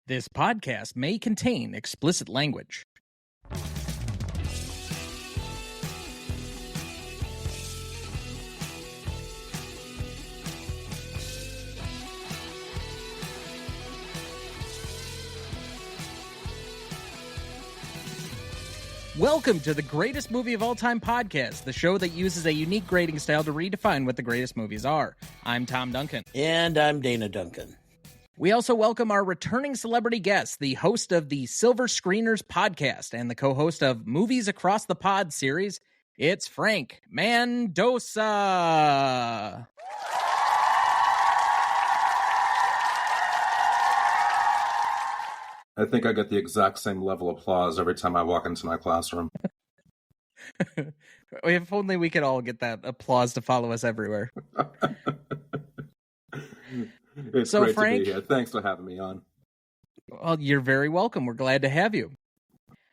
This podcast may contain explicit language. Welcome to the Greatest Movie of All Time podcast, the show that uses a unique grading style to redefine what the greatest movies are. I'm Tom Duncan. And I'm Dana Duncan. We also welcome our returning celebrity guest, the host of the Silver Screeners podcast and the co-host of Movies Across the Pod series. It's Frank Mandosa. I think I get the exact same level of applause every time I walk into my classroom. If only we could all get that applause to follow us everywhere. It's great to be here. Thanks for having me on. Well, you're very welcome. We're glad to have you.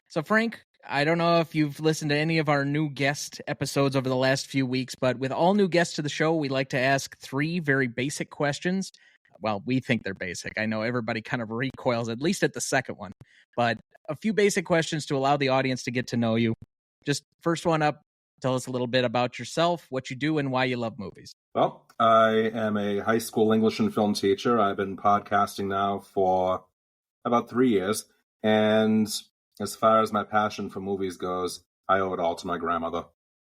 So, Frank, I don't know if you've listened to any of our new guest episodes over the last few weeks, but with all new guests to the show, we like to ask three very basic questions. Well, we think they're basic. I know everybody kind of recoils, at least at the second one, but a few basic questions to allow the audience to get to know you. Just first one up, tell us a little bit about yourself, what you do, and why you love movies. Well, I am a high school English and film teacher. I've been podcasting now for about 3 years. And as far as my passion for movies goes, I owe it all to my grandmother.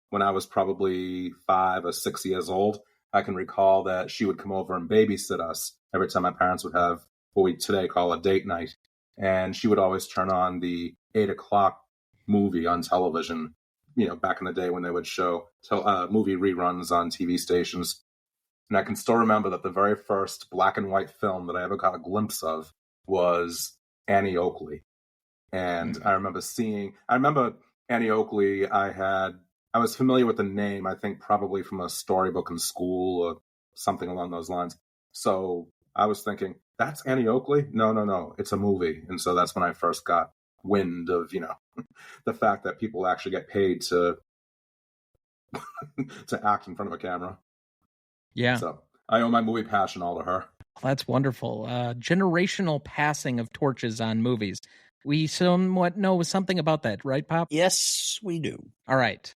When I was probably 5 or 6 years old, I can recall that she would come over and babysit us every time my parents would have what we today call a date night. And she would always turn on the 8 o'clock movie on television, you know, back in the day when they would show movie reruns on TV stations. And I can still remember that the very first black and white film that I ever got a glimpse of was Annie Oakley. And I remember Annie Oakley, I was familiar with the name, I think probably from a storybook in school or something along those lines. So I was thinking, that's Annie Oakley? No, it's a movie. And so that's when I first got wind of, you know, the fact that people actually get paid to to act in front of a camera. Yeah. So I owe my movie passion all to her. That's wonderful. Generational passing of torches on movies. We somewhat know something about that, right, Pop? Yes, we do. All right.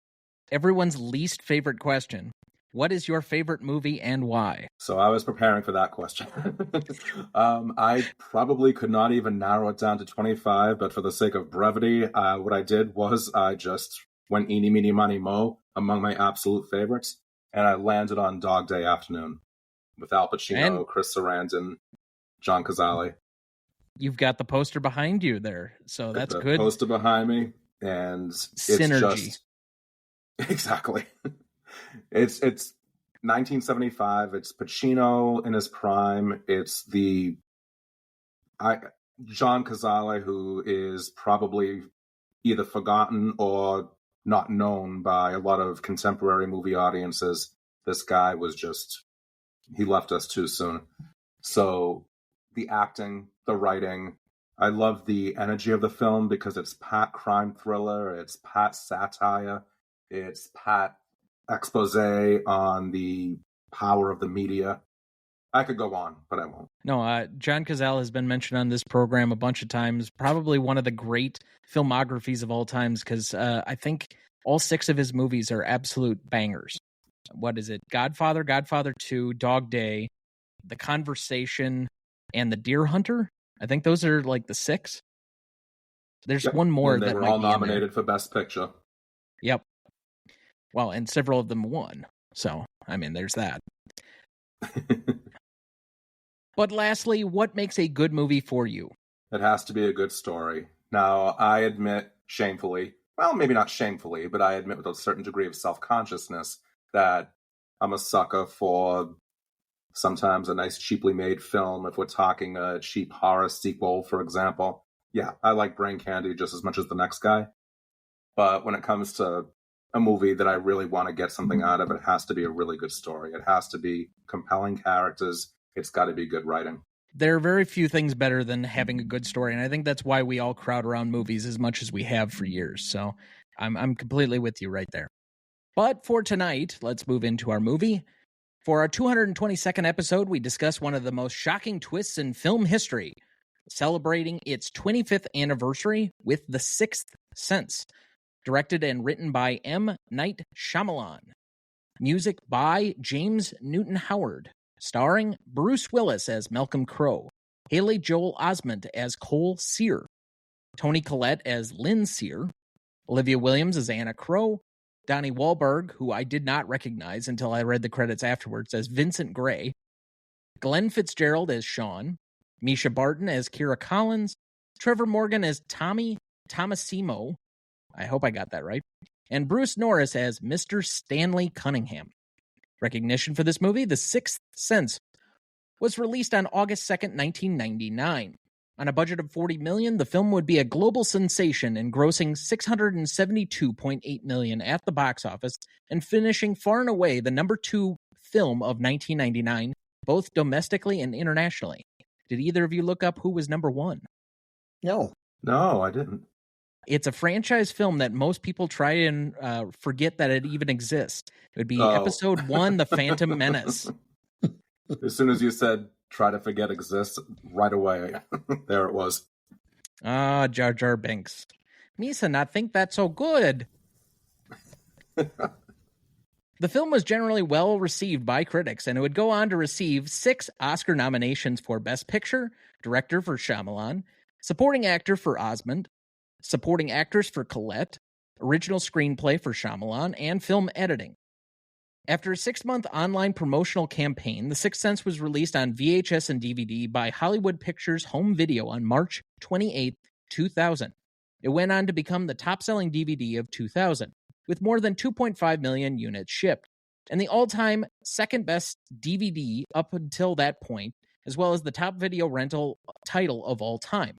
Everyone's least favorite question. What is your favorite movie and why? So I was preparing for that question. I probably could not even narrow it down to 25, but for the sake of brevity, what I did was I just went eeny, meeny, miny, mo among my absolute favorites, and I landed on Dog Day Afternoon with Al Pacino, and Chris Sarandon, John Cazale. You've got the poster behind you there, so that's good. Poster behind me, and it's synergy. Just... Exactly. It's 1975. It's Pacino in his prime. It's John Cazale, who is probably either forgotten or not known by a lot of contemporary movie audiences. This guy was he left us too soon. So the acting, the writing, I love the energy of the film because it's pat crime thriller, it's pat satire, it's pat expose on the power of the media. I could go on, but I won't. No, John Cazale has been mentioned on this program a bunch of times. Probably one of the great filmographies of all times because I think all 6 of his movies are absolute bangers. What is it? Godfather, Godfather 2, Dog Day, The Conversation, and The Deer Hunter. I think those are like the 6. There's one more and they were all nominated for Best Picture. Yep. Well, and several of them won. So, I mean, there's that. But lastly, what makes a good movie for you? It has to be a good story. Now, I admit shamefully, well, maybe not shamefully, but I admit with a certain degree of self-consciousness that I'm a sucker for sometimes a nice cheaply made film. If we're talking a cheap horror sequel, for example, yeah, I like brain candy just as much as the next guy. But when it comes to a movie that I really want to get something out of, it has to be a really good story. It has to be compelling characters. It's got to be good writing. There are very few things better than having a good story, and I think that's why we all crowd around movies as much as we have for years. So I'm completely with you right there. But for tonight, let's move into our movie. For our 222nd episode, we discuss one of the most shocking twists in film history. celebrating its 25th anniversary with The Sixth Sense, directed and written by M. Night Shyamalan. Music by James Newton Howard, starring Bruce Willis as Malcolm Crowe, Haley Joel Osment as Cole Sear, Toni Collette as Lynn Sear, Olivia Williams as Anna Crowe, Donnie Wahlberg, who I did not recognize until I read the credits afterwards, as Vincent Gray, Glenn Fitzgerald as Sean, Misha Barton as Kira Collins, Trevor Morgan as Tommy Tomasimo, I hope I got that right, and Bruce Norris as Mr. Stanley Cunningham. Recognition for this movie, The Sixth Sense, was released on August 2nd, 1999. On a budget of $40 million, the film would be a global sensation and grossing $672.8 million at the box office and finishing far and away the number 2 film of 1999, both domestically and internationally. Did either of you look up who was number 1? No. No, I didn't. It's a franchise film that most people try and forget that it even exists. It would be Episode 1, The Phantom Menace. As soon as you said try to forget exists, right away, there it was. Ah, Jar Jar Binks. Misa not think that's so good. The film was generally well received by critics, and it would go on to receive 6 Oscar nominations for Best Picture, Director for Shyamalan, Supporting Actor for Osment, Supporting Actors for Collette, Original Screenplay for Shyamalan, and Film Editing. After a 6-month online promotional campaign, The Sixth Sense was released on VHS and DVD by Hollywood Pictures Home Video on March 28, 2000. It went on to become the top-selling DVD of 2000, with more than 2.5 million units shipped, and the all-time second-best DVD up until that point, as well as the top video rental title of all time.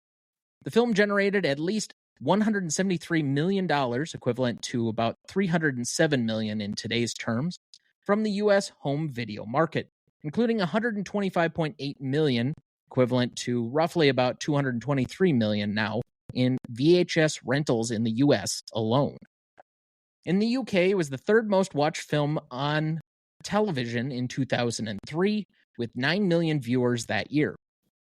The film generated at least $173 million, equivalent to about $307 million in today's terms, from the U.S. home video market, including $125.8 million, equivalent to roughly about $223 million now, in VHS rentals in the U.S. alone. In the UK, it was the third most watched film on television in 2003, with 9 million viewers that year.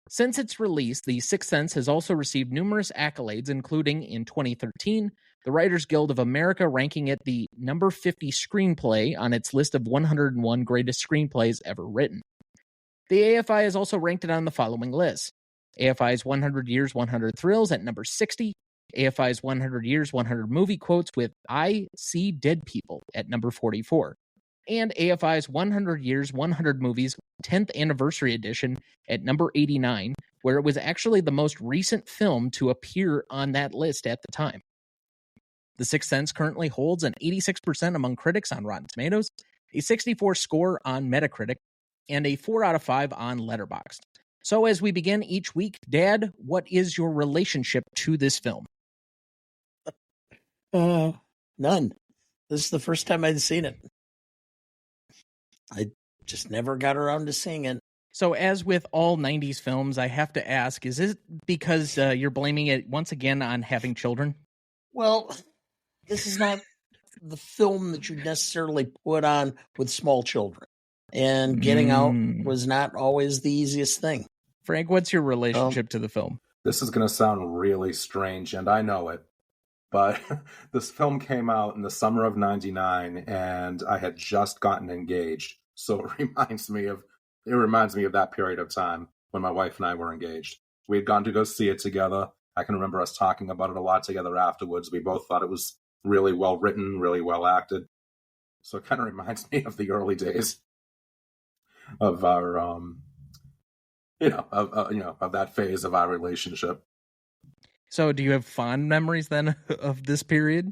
Since its release, The Sixth Sense has also received numerous accolades, including, in 2013, the Writers Guild of America ranking it the number 50 screenplay on its list of 101 greatest screenplays ever written. The AFI has also ranked it on the following lists: AFI's 100 Years, 100 Thrills at number 60, AFI's 100 Years, 100 Movie Quotes with I See Dead People at number 44, and AFI's 100 Years, 100 Movies 10th Anniversary Edition at number 89, where it was actually the most recent film to appear on that list at the time. The Sixth Sense currently holds an 86% among critics on Rotten Tomatoes, a 64 score on Metacritic, and a 4 out of 5 on Letterboxd. So as we begin each week, Dad, what is your relationship to this film? None. This is the first time I'd seen it. I just never got around to seeing it. So as with all 90s films, I have to ask, is it because you're blaming it once again on having children? Well, this is not the film that you necessarily put on with small children. And getting out was not always the easiest thing. Frank, what's your relationship to the film? This is going to sound really strange, and I know it. But this film came out in the summer of 99, and I had just gotten engaged. So it reminds me of that period of time when my wife and I were engaged. We had gone to go see it together. I can remember us talking about it a lot together afterwards. We both thought it was really well written, really well acted. So it kind of reminds me of the early days of our, of that phase of our relationship. So do you have fond memories then of this period?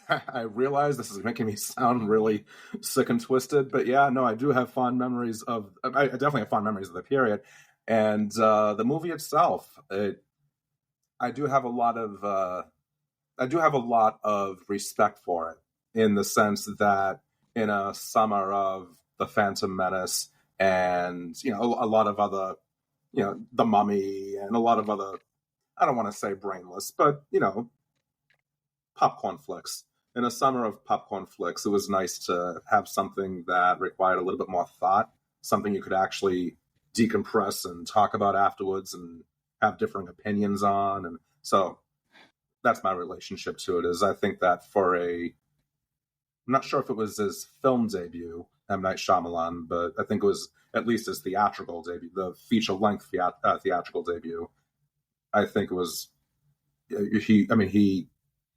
I realize this is making me sound really sick and twisted, but yeah, no, I do have fond memories I definitely have fond memories of the period. And the movie itself, I do have a lot of respect for it, in the sense that in a summer of The Phantom Menace and, a lot of other, The Mummy and a lot of other, I don't want to say brainless, but, popcorn flicks. In a summer of popcorn flicks, it was nice to have something that required a little bit more thought, something you could actually decompress and talk about afterwards and have differing opinions on. And so that's my relationship to it. Is I think that I'm not sure if it was his film debut, M. Night Shyamalan, but I think it was at least his theatrical debut, the feature-length theatrical debut. I think it was he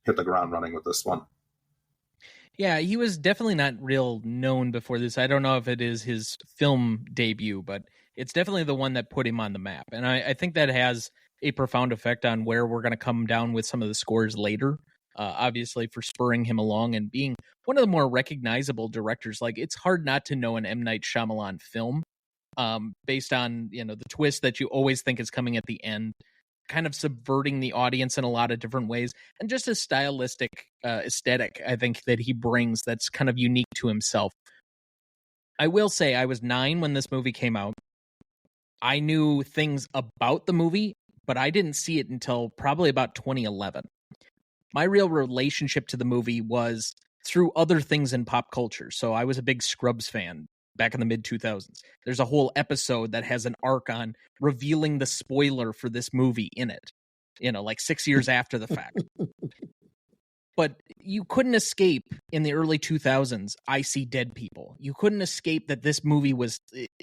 hit the ground running with this one. Yeah, he was definitely not real known before this. I don't know if it is his film debut, but it's definitely the one that put him on the map. And I think that has a profound effect on where we're going to come down with some of the scores later. Obviously, for spurring him along and being one of the more recognizable directors. Like, it's hard not to know an M. Night Shyamalan film based on, the twist that you always think is coming at the end, kind of subverting the audience in a lot of different ways, and just a stylistic aesthetic, I think, that he brings that's kind of unique to himself. I will say I was 9 when this movie came out. I knew things about the movie, but I didn't see it until probably about 2011. My real relationship to the movie was through other things in pop culture. So I was a big Scrubs fan back in the mid-2000s. There's a whole episode that has an arc on revealing the spoiler for this movie in it, like 6 years after the fact. But you couldn't escape in the early 2000s, I See Dead People. You couldn't escape that this movie was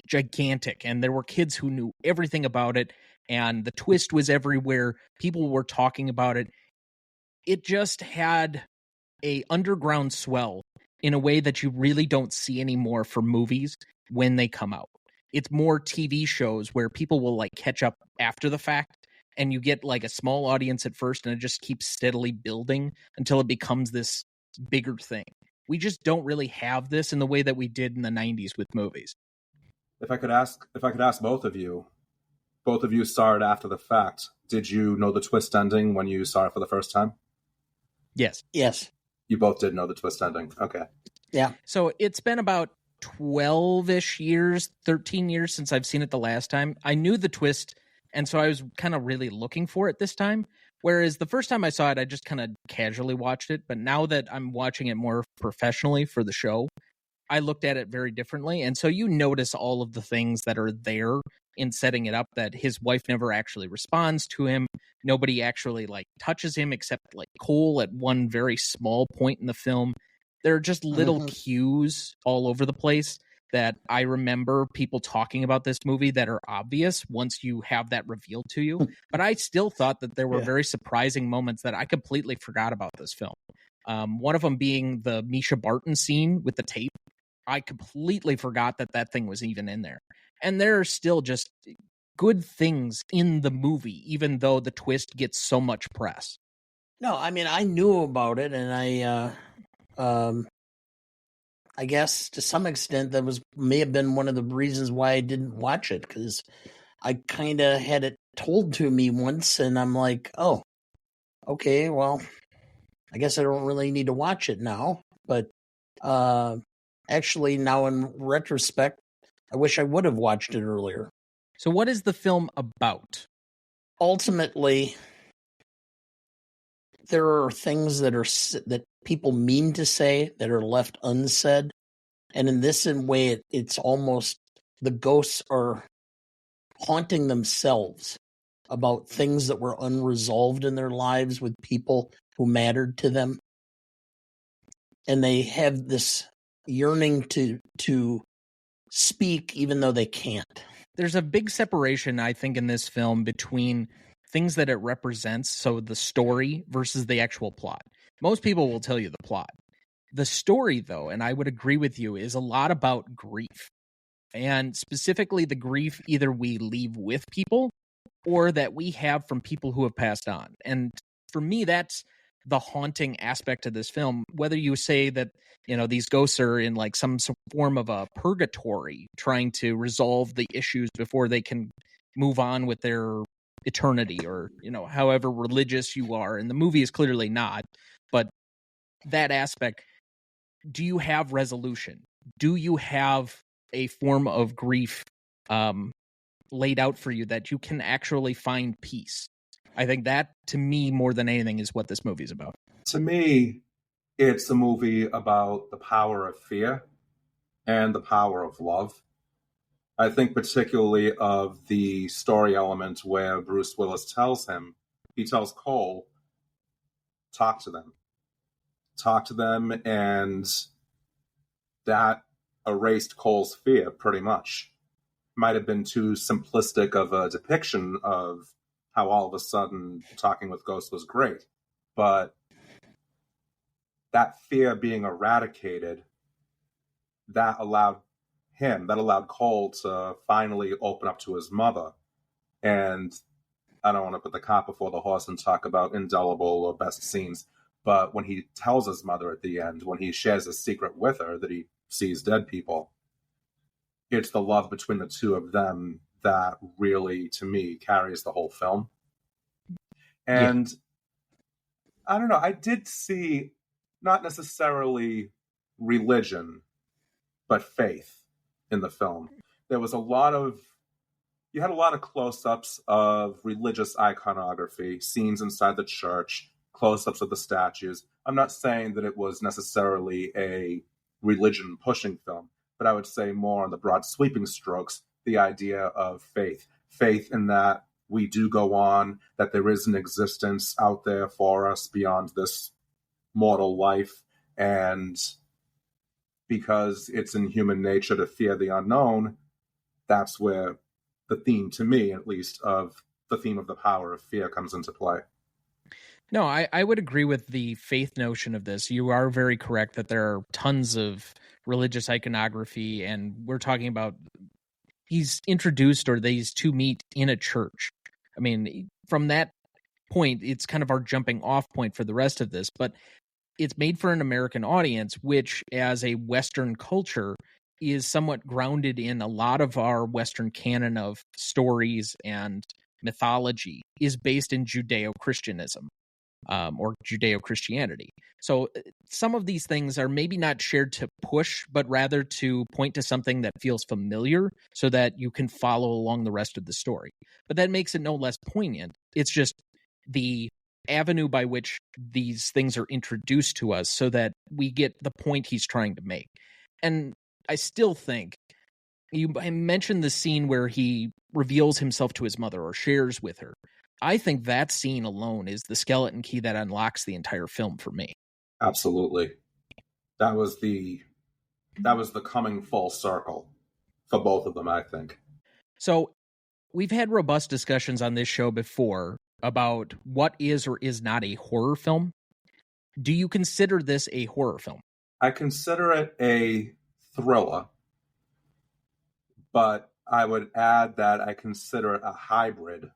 gigantic, and there were kids who knew everything about it, and the twist was everywhere. People were talking about it. It just had a underground swell in a way that you really don't see anymore for movies when they come out. It's more TV shows where people will like catch up after the fact, and you get like a small audience at first, and it just keeps steadily building until it becomes this bigger thing. We just don't really have this in the way that we did in the 90s with movies. If I could ask both of you saw it after the fact. Did you know the twist ending when you saw it for the first time? Yes. You both did know the twist ending. Okay. Yeah. So it's been about 12-ish years, 13 years since I've seen it the last time. I knew the twist, and so I was kind of really looking for it this time. Whereas the first time I saw it, I just kind of casually watched it. But now that I'm watching it more professionally for the show, I looked at it very differently. And so you notice all of the things that are there in setting it up, that his wife never actually responds to him. Nobody actually like touches him except like Cole at one very small point in the film. There are just little cues all over the place that I remember people talking about this movie that are obvious once you have that revealed to you. But I still thought that there were very surprising moments that I completely forgot about this film. One of them being the Misha Barton scene with the tape. I completely forgot that thing was even in there. And there are still just good things in the movie, even though the twist gets so much press. No, I mean, I knew about it, and I guess to some extent that may have been one of the reasons why I didn't watch it, because I kind of had it told to me once, and I'm like, oh, okay, well, I guess I don't really need to watch it now. But actually, now in retrospect, I wish I would have watched it earlier. So what is the film about? Ultimately, there are things that people mean to say that are left unsaid. And in this way, it's almost the ghosts are haunting themselves about things that were unresolved in their lives with people who mattered to them. And they have this yearning to speak even though they can't. There's a big separation, I think, in this film between things that it represents, so the story versus the actual plot. Most people will tell you the plot. The story, though, and I would agree with you, is a lot about grief. And specifically the grief either we leave with people or that we have from people who have passed on. And for me, that's the haunting aspect of this film. Whether you say that, these ghosts are in like some form of a purgatory trying to resolve the issues before they can move on with their eternity, or, however religious you are. And the movie is clearly not, but that aspect, do you have resolution? Do you have a form of grief laid out for you that you can actually find peace? I think that, to me, more than anything, is what this movie is about. To me, it's a movie about the power of fear and the power of love. I think particularly of the story element where Bruce Willis he tells Cole, talk to them, and that erased Cole's fear pretty much. Might have been too simplistic of a depiction of how all of a sudden talking with ghosts was great, but that fear being eradicated, that allowed Cole to finally open up to his mother. And I don't want to put the cart before the horse and talk about Indelible or best scenes, but when he tells his mother at the end, when he shares a secret with her that he sees dead people, it's the love between the two of them that really, to me, carries the whole film. And I don't know, I did see not necessarily religion, but faith in the film. There was you had a lot of close-ups of religious iconography, scenes inside the church, close-ups of the statues. I'm not saying that it was necessarily a religion-pushing film, but I would say more on the broad sweeping strokes, the idea of faith. Faith in that we do go on, that there is an existence out there for us beyond this mortal life, and because it's in human nature to fear the unknown, that's where the theme, to me at least, of the theme of the power of fear comes into play. No, I would agree with the faith notion of this. You are very correct that there are tons of religious iconography, and we're talking about he's introduced, or these two meet in a church. I mean, from that point, it's kind of our jumping off point for the rest of this, but it's made for an American audience, which as a Western culture is somewhat grounded in a lot of our Western canon of stories and mythology is based in Judeo-Christianism. Or Judeo-Christianity. So some of these things are maybe not shared to push, but rather to point to something that feels familiar so that you can follow along the rest of the story. But that makes it no less poignant. It's just the avenue by which these things are introduced to us so that we get the point he's trying to make. And I still think, I mentioned the scene where he reveals himself to his mother or shares with her. I think that scene alone is the skeleton key that unlocks the entire film for me. Absolutely. That was the coming full circle for both of them, I think. So we've had robust discussions on this show before about what is or is not a horror film. Do you consider this a horror film? I consider it a thriller, but I would add that I consider it a hybrid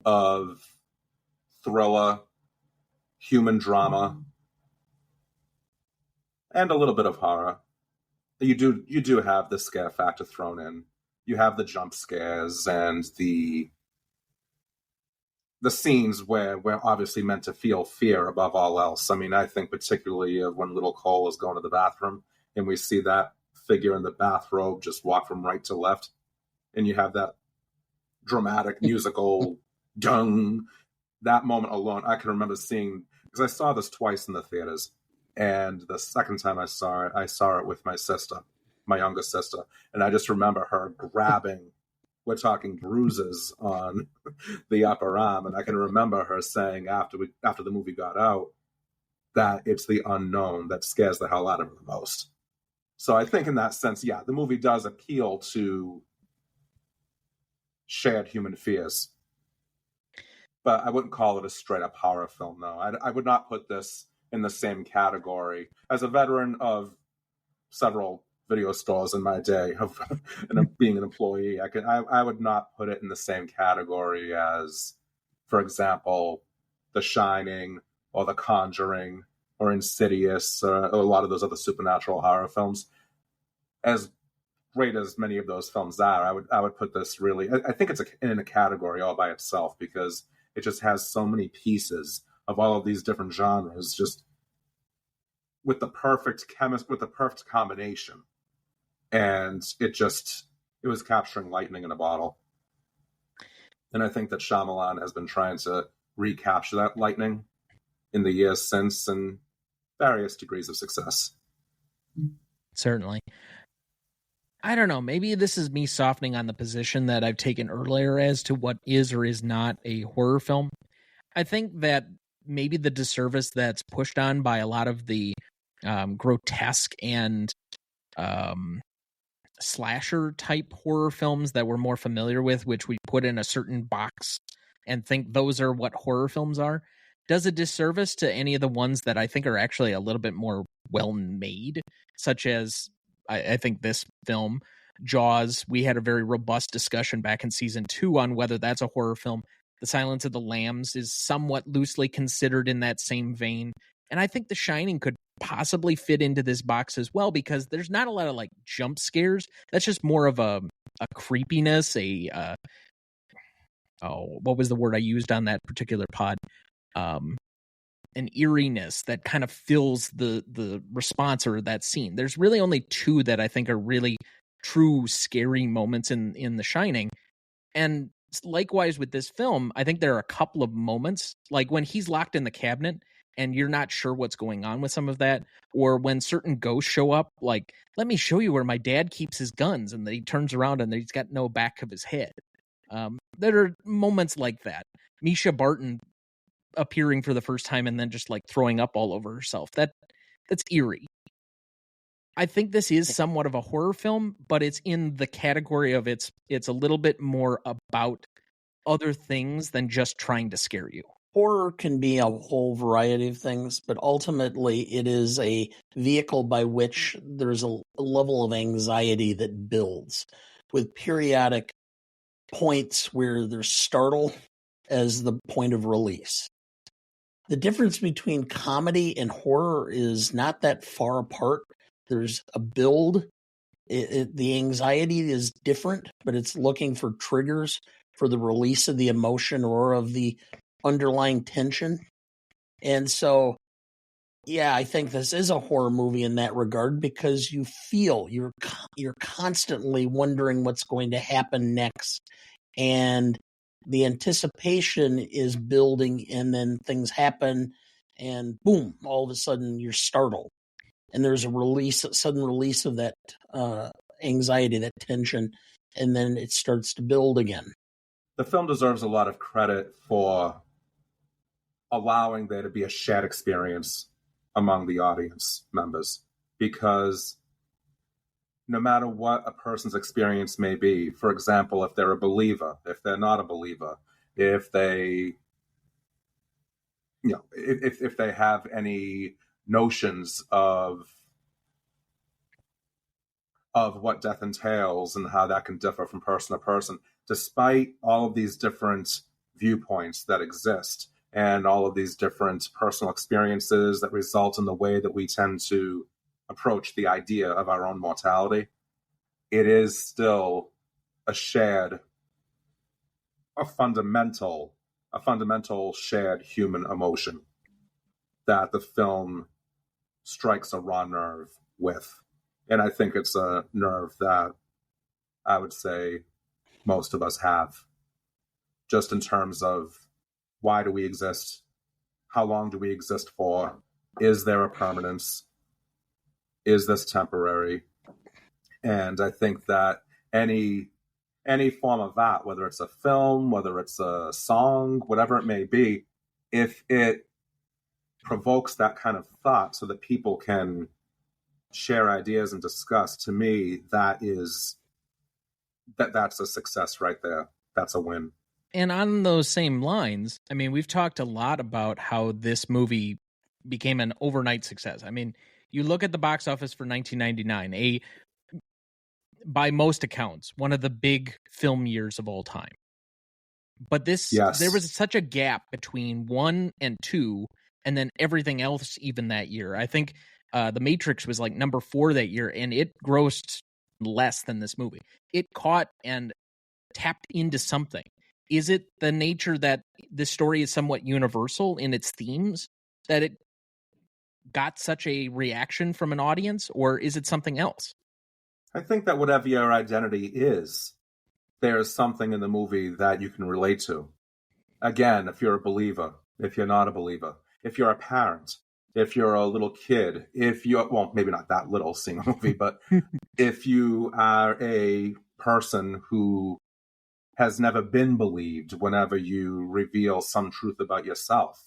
of thriller, human drama, and a little bit of horror. You do have the scare factor thrown in. You have the jump scares and the scenes where we're obviously meant to feel fear above all else. I mean, I think particularly of when little Cole is going to the bathroom and we see that figure in the bathrobe just walk from right to left, and you have that dramatic musical dung. That moment alone, I can remember seeing, because I saw this twice in the theaters, and the second time I saw it with my sister, my younger sister, and I just remember her grabbing, we're talking bruises on the upper arm, and I can remember her saying after the movie got out that it's the unknown that scares the hell out of her the most. So I think in that sense, yeah, the movie does appeal to shared human fears. But I wouldn't call it a straight-up horror film, no. I would not put this in the same category. As a veteran of several video stores in my day, of being an employee, I would not put it in the same category as, for example, The Shining or The Conjuring or Insidious or a lot of those other supernatural horror films. As great as many of those films are, I would put this really, I think it's in a category all by itself, because it just has so many pieces of all of these different genres, just with the perfect combination. And it was capturing lightning in a bottle. And I think that Shyamalan has been trying to recapture that lightning in the years since, and various degrees of success. Certainly. I don't know, maybe this is me softening on the position that I've taken earlier as to what is or is not a horror film. I think that maybe the disservice that's pushed on by a lot of the grotesque and slasher type horror films that we're more familiar with, which we put in a certain box and think those are what horror films are, does a disservice to any of the ones that I think are actually a little bit more well made, such as I think this film, Jaws. We had a very robust discussion back in season 2 on whether that's a horror film. The Silence of the Lambs is somewhat loosely considered in that same vein. And I think The Shining could possibly fit into this box as well, because there's not a lot of like jump scares. That's just more of a creepiness, what was the word I used on that particular pod? An eeriness that kind of fills the response or that scene. There's really only 2 that I think are really true scary moments in The Shining. And likewise with this film, I think there are a couple of moments, like when he's locked in the cabinet and you're not sure what's going on with some of that, or when certain ghosts show up, like, let me show you where my dad keeps his guns, and he turns around and he's got no back of his head. There are moments like that. Misha Barton appearing for the first time and then just like throwing up all over herself. That's eerie. I think this is somewhat of a horror film, but it's in the category of it's a little bit more about other things than just trying to scare you. Horror can be a whole variety of things, but ultimately it is a vehicle by which there's a level of anxiety that builds with periodic points where there's startle as the point of release. The difference between comedy and horror is not that far apart. There's a build. The anxiety is different, but it's looking for triggers for the release of the emotion or of the underlying tension. And so, yeah, I think this is a horror movie in that regard, because you feel you're constantly wondering what's going to happen next. And the anticipation is building, and then things happen, and boom, all of a sudden you're startled. And there's a sudden release of that anxiety, that tension, and then it starts to build again. The film deserves a lot of credit for allowing there to be a shared experience among the audience members, because no matter what a person's experience may be, for example, if they're a believer, if they're not a believer, if they, if they have any notions of what death entails and how that can differ from person to person, despite all of these different viewpoints that exist and all of these different personal experiences that result in the way that we tend to approach the idea of our own mortality, it is still a fundamental shared human emotion that the film strikes a raw nerve with. And I think it's a nerve that I would say most of us have, just in terms of why do we exist? How long do we exist for? Is there a permanence? Is this temporary? And I think that any form of that, whether it's a film, whether it's a song, whatever it may be, if it provokes that kind of thought so that people can share ideas and discuss, to me, that's a success right there. That's a win. And on those same lines, I mean, we've talked a lot about how this movie became an overnight success. I mean, you look at the box office for 1999, by most accounts, one of the big film years of all time. But there was such a gap between 1 and 2, and then everything else even that year. I think The Matrix was like number 4 that year, and it grossed less than this movie. It caught and tapped into something. Is it the nature that this story is somewhat universal in its themes, that it got such a reaction from an audience, or is it something else? I think that whatever your identity is, there's something in the movie that you can relate to. Again, if you're a believer, if you're not a believer, if you're a parent, if you're a little kid, well, maybe not that little seeing a movie, but if you are a person who has never been believed whenever you reveal some truth about yourself,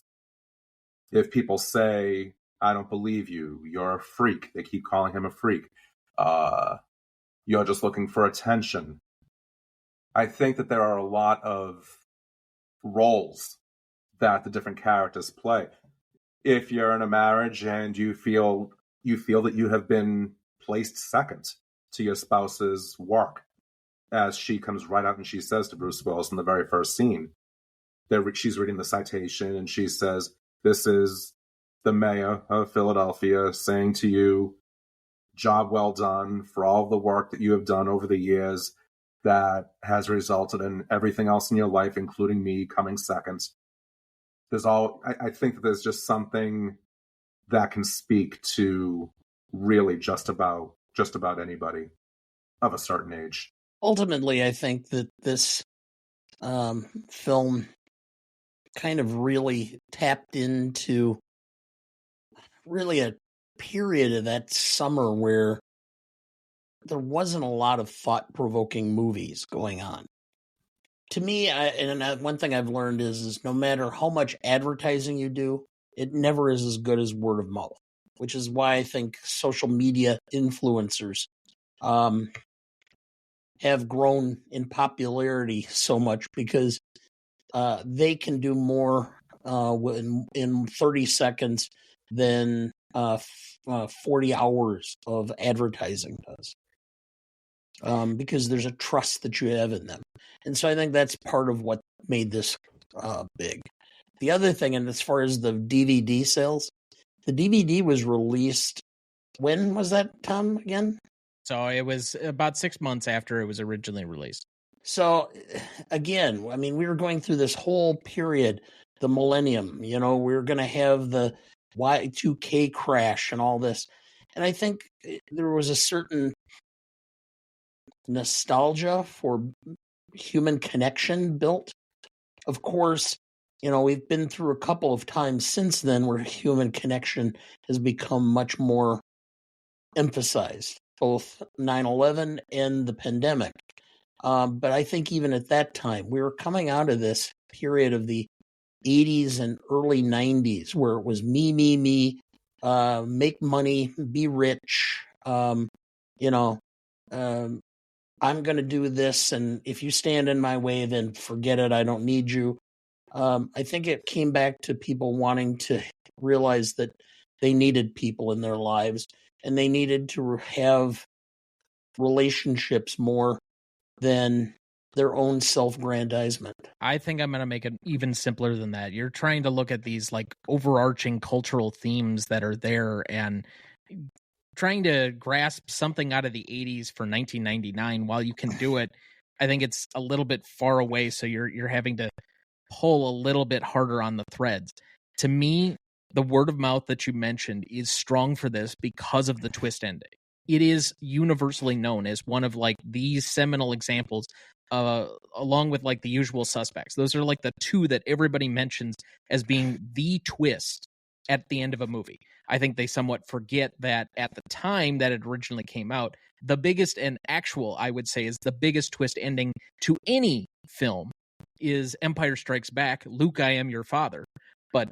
if people say, I don't believe you, you're a freak, they keep calling him a freak, you're just looking for attention. I think that there are a lot of roles that the different characters play. If you're in a marriage and you feel that you have been placed second to your spouse's work, as she comes right out and she says to Bruce Willis in the very first scene, she's reading the citation and she says, this is the mayor of Philadelphia saying to you, job well done for all the work that you have done over the years that has resulted in everything else in your life, including me, coming second. I think that there's just something that can speak to really just about anybody of a certain age. Ultimately, I think that this film kind of really tapped into really a period of that summer where there wasn't a lot of thought-provoking movies going on. To me, one thing I've learned is no matter how much advertising you do, it never is as good as word of mouth, which is why I think social media influencers have grown in popularity so much, because they can do more in 30 seconds than 40 hours of advertising does. Because there's a trust that you have in them. And so I think that's part of what made this big. The other thing, and as far as the DVD sales, the DVD was released, when was that, Tom, again? So it was about 6 months after it was originally released. So, again, I mean, we were going through this whole period, the millennium, we were going to have the Y2K crash and all this. And I think there was a certain nostalgia for human connection built. Of course, we've been through a couple of times since then where human connection has become much more emphasized, both 9/11 and the pandemic. But I think even at that time, we were coming out of this period of the 80s and early 90s where it was me, make money, be rich, I'm going to do this, and if you stand in my way, then forget it. I don't need you. I think it came back to people wanting to realize that they needed people in their lives, and they needed to have relationships more than their own self-grandizement. I think I'm going to make it even simpler than that. You're trying to look at these like overarching cultural themes that are there and trying to grasp something out of the 80s for 1999 while you can do it. I think it's a little bit far away, so you're having to pull a little bit harder on the threads. To me, the word of mouth that you mentioned is strong for this because of the twist ending. It is universally known as one of like these seminal examples, along with like The Usual Suspects. Those are like the two that everybody mentions as being the twist at the end of a movie. I think they somewhat forget that at the time that it originally came out, the biggest and actual, I would say, is the biggest twist ending to any film is Empire Strikes Back, Luke, I am your father. But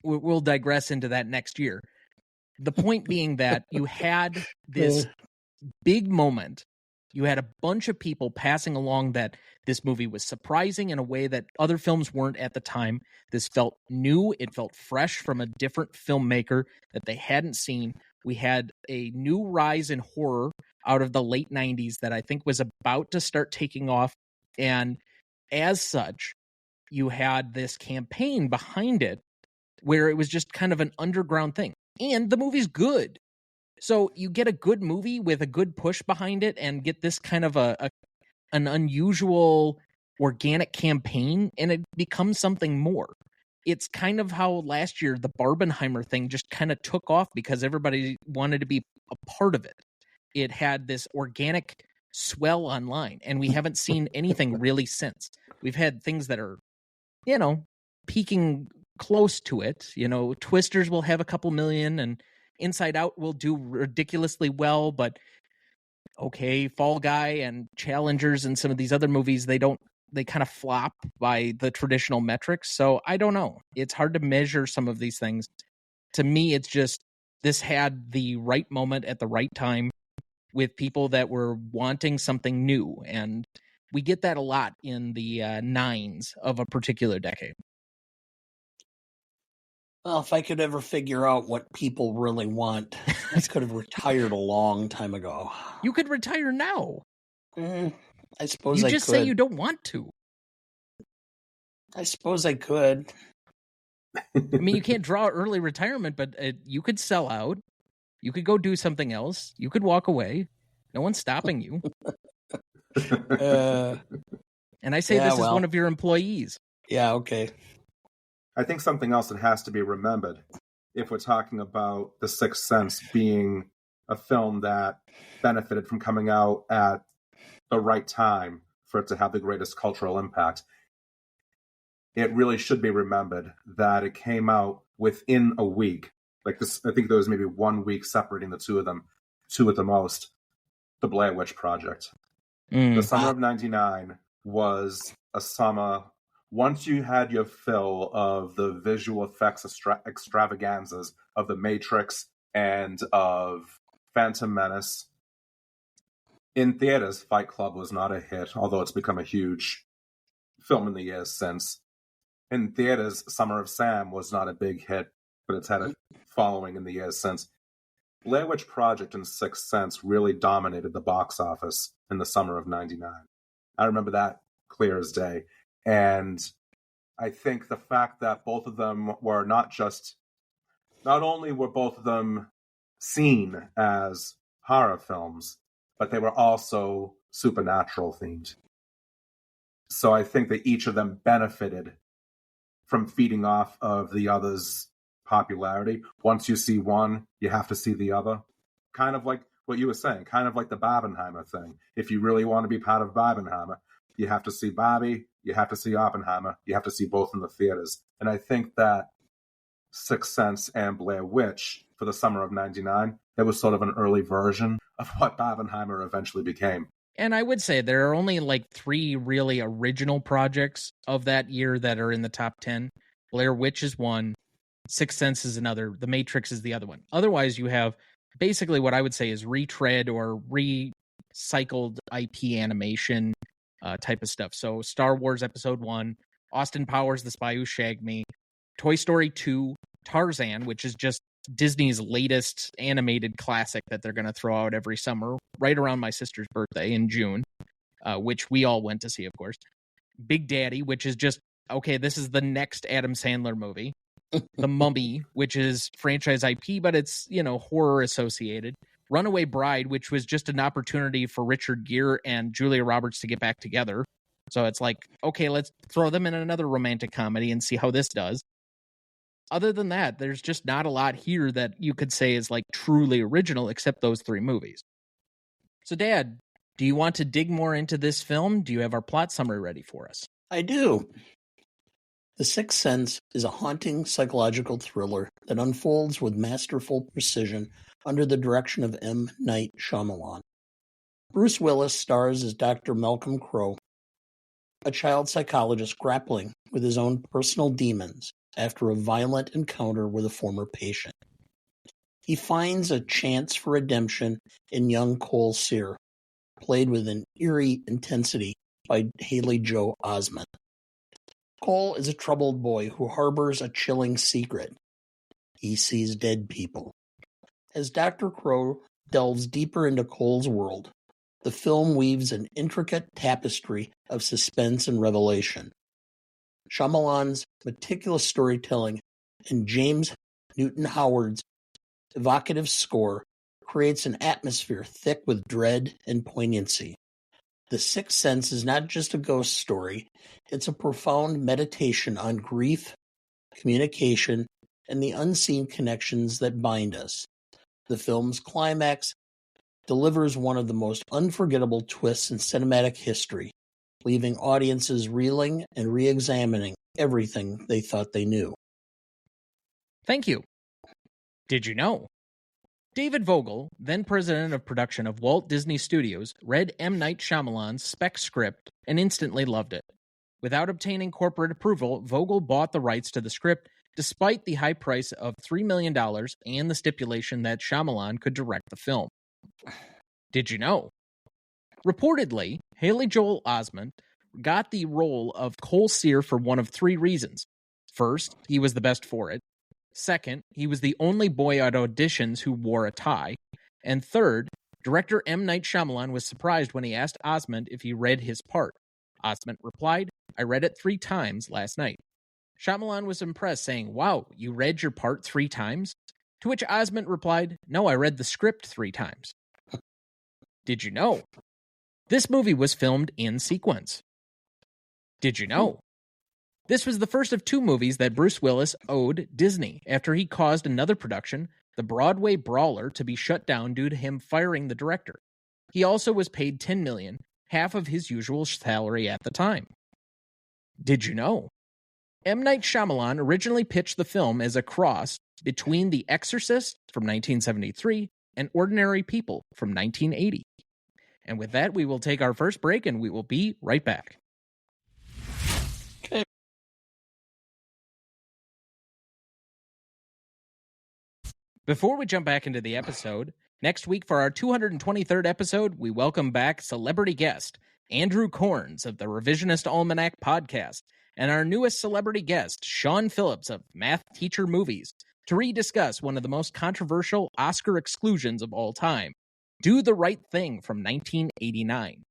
we'll digress into that next year. The point being that you had this big moment. You had a bunch of people passing along that this movie was surprising in a way that other films weren't at the time. This felt new. It felt fresh from a different filmmaker that they hadn't seen. We had a new rise in horror out of the late 90s that I think was about to start taking off. And as such, you had this campaign behind it where it was just kind of an underground thing. And the movie's good. So you get a good movie with a good push behind it and get this kind of an unusual organic campaign, and it becomes something more. It's kind of how last year the Barbenheimer thing just kind of took off because everybody wanted to be a part of it. It had this organic swell online, and we haven't seen anything really since. We've had things that are, peaking close to it. You know, Twisters will have a couple million, and Inside Out will do ridiculously well, but okay, Fall Guy and Challengers and some of these other movies, they kind of flop by the traditional metrics. So I don't know. It's hard to measure some of these things. To me, it's just this had the right moment at the right time with people that were wanting something new. And we get that a lot in the nines of a particular decade. Well, if I could ever figure out what people really want, I could have retired a long time ago. You could retire now. I suppose I could. You just say you don't want to. I suppose I could. I mean, you can't draw early retirement, but you could sell out. You could go do something else. You could walk away. No one's stopping you. And I say this as one of your employees. Yeah, okay. I think something else that has to be remembered, if we're talking about The Sixth Sense being a film that benefited from coming out at the right time for it to have the greatest cultural impact, it really should be remembered that it came out within a week. Like this, I think there was maybe 1 week separating the two of them, two at the most. The Blair Witch Project. The summer of '99 was a summer. Once you had your fill of the visual effects extravaganzas of The Matrix and of Phantom Menace, in theaters, Fight Club was not a hit, although it's become a huge film in the years since. In theaters, Summer of Sam was not a big hit, but it's had a following in the years since. Blair Witch Project and Sixth Sense really dominated the box office in the summer of '99. I remember that clear as day. And I think the fact that both of them were not only were both of them seen as horror films, but they were also supernatural themed. So I think that each of them benefited from feeding off of the other's popularity. Once you see one, you have to see the other. Kind of like what you were saying, kind of like the Barbenheimer thing. If you really want to be part of Barbenheimer, you have to see Barbie, you have to see Oppenheimer, you have to see both in the theaters. And I think that Sixth Sense and Blair Witch for the summer of '99, it was sort of an early version of what Barbenheimer eventually became. And I would say there are only like 3 really original projects of that year that are in the top 10. Blair Witch is one, Sixth Sense is another, The Matrix is the other one. Otherwise, you have basically what I would say is retread or recycled IP animation type of stuff. So Star Wars Episode 1, Austin Powers, The Spy Who Shagged Me, Toy Story 2, Tarzan, which is just Disney's latest animated classic that they're going to throw out every summer, right around my sister's birthday in June, which we all went to see, of course. Big Daddy, which is just, okay, this is the next Adam Sandler movie. The Mummy, which is franchise IP, but it's, horror associated. Runaway Bride, which was just an opportunity for Richard Gere and Julia Roberts to get back together. So it's like, okay, let's throw them in another romantic comedy and see how this does. Other than that, there's just not a lot here that you could say is like truly original except those 3 movies. So Dad, do you want to dig more into this film? Do you have our plot summary ready for us? I do. The Sixth Sense is a haunting psychological thriller that unfolds with masterful precision under the direction of M. Night Shyamalan. Bruce Willis stars as Dr. Malcolm Crowe, a child psychologist grappling with his own personal demons after a violent encounter with a former patient. He finds a chance for redemption in young Cole Sear, played with an eerie intensity by Haley Joel Osment. Cole is a troubled boy who harbors a chilling secret. He sees dead people. As Dr. Crowe delves deeper into Cole's world, the film weaves an intricate tapestry of suspense and revelation. Shyamalan's meticulous storytelling and James Newton Howard's evocative score creates an atmosphere thick with dread and poignancy. The Sixth Sense is not just a ghost story, it's a profound meditation on grief, communication, and the unseen connections that bind us. The film's climax delivers one of the most unforgettable twists in cinematic history, leaving audiences reeling and re-examining everything they thought they knew. Thank you. Did you know? David Vogel, then president of production of Walt Disney Studios, read M. Night Shyamalan's spec script and instantly loved it. Without obtaining corporate approval, Vogel bought the rights to the script despite the high price of $3 million and the stipulation that Shyamalan could direct the film. Did you know? Reportedly, Haley Joel Osment got the role of Cole Sear for one of three reasons. First, he was the best for it. Second, he was the only boy at auditions who wore a tie. And third, director M. Night Shyamalan was surprised when he asked Osment if he read his part. Osment replied, "I read it 3 times last night." Shyamalan was impressed, saying, "Wow, you read your part 3 times?" To which Osment replied, "No, I read the script 3 times." Did you know? This movie was filmed in sequence. Did you know? This was the first of 2 movies that Bruce Willis owed Disney after he caused another production, The Broadway Brawler, to be shut down due to him firing the director. He also was paid $10 million, half of his usual salary at the time. Did you know? M. Night Shyamalan originally pitched the film as a cross between The Exorcist from 1973 and Ordinary People from 1980. And with that, we will take our first break and we will be right back. Okay. Before we jump back into the episode, next week for our 223rd episode, we welcome back celebrity guest Andrew Corns of the Revisionist Almanac podcast and our newest celebrity guest, Sean Phillips of Math Teacher Movies, to rediscuss one of the most controversial Oscar exclusions of all time, Do the Right Thing from 1989.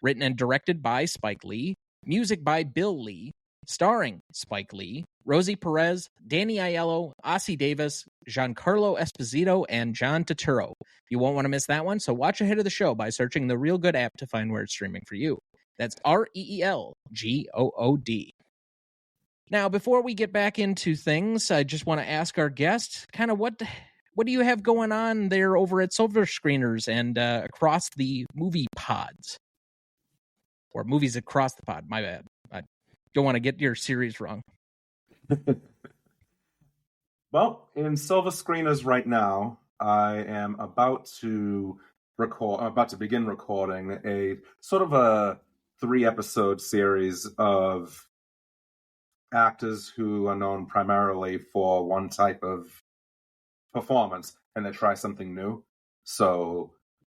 Written and directed by Spike Lee, music by Bill Lee, starring Spike Lee, Rosie Perez, Danny Aiello, Ossie Davis, Giancarlo Esposito, and John Turturro. You won't want to miss that one, so watch ahead of the show by searching the Real Good app to find where it's streaming for you. That's REELGOOD. Now, before we get back into things, I just want to ask our guest, kind of what do you have going on there over at Silver Screeners and across the movie pods? Or movies across the pod, my bad. I don't want to get your series wrong. Well, in Silver Screeners right now, I am about to begin recording a sort of a 3-episode series of actors who are known primarily for one type of performance, and they try something new. So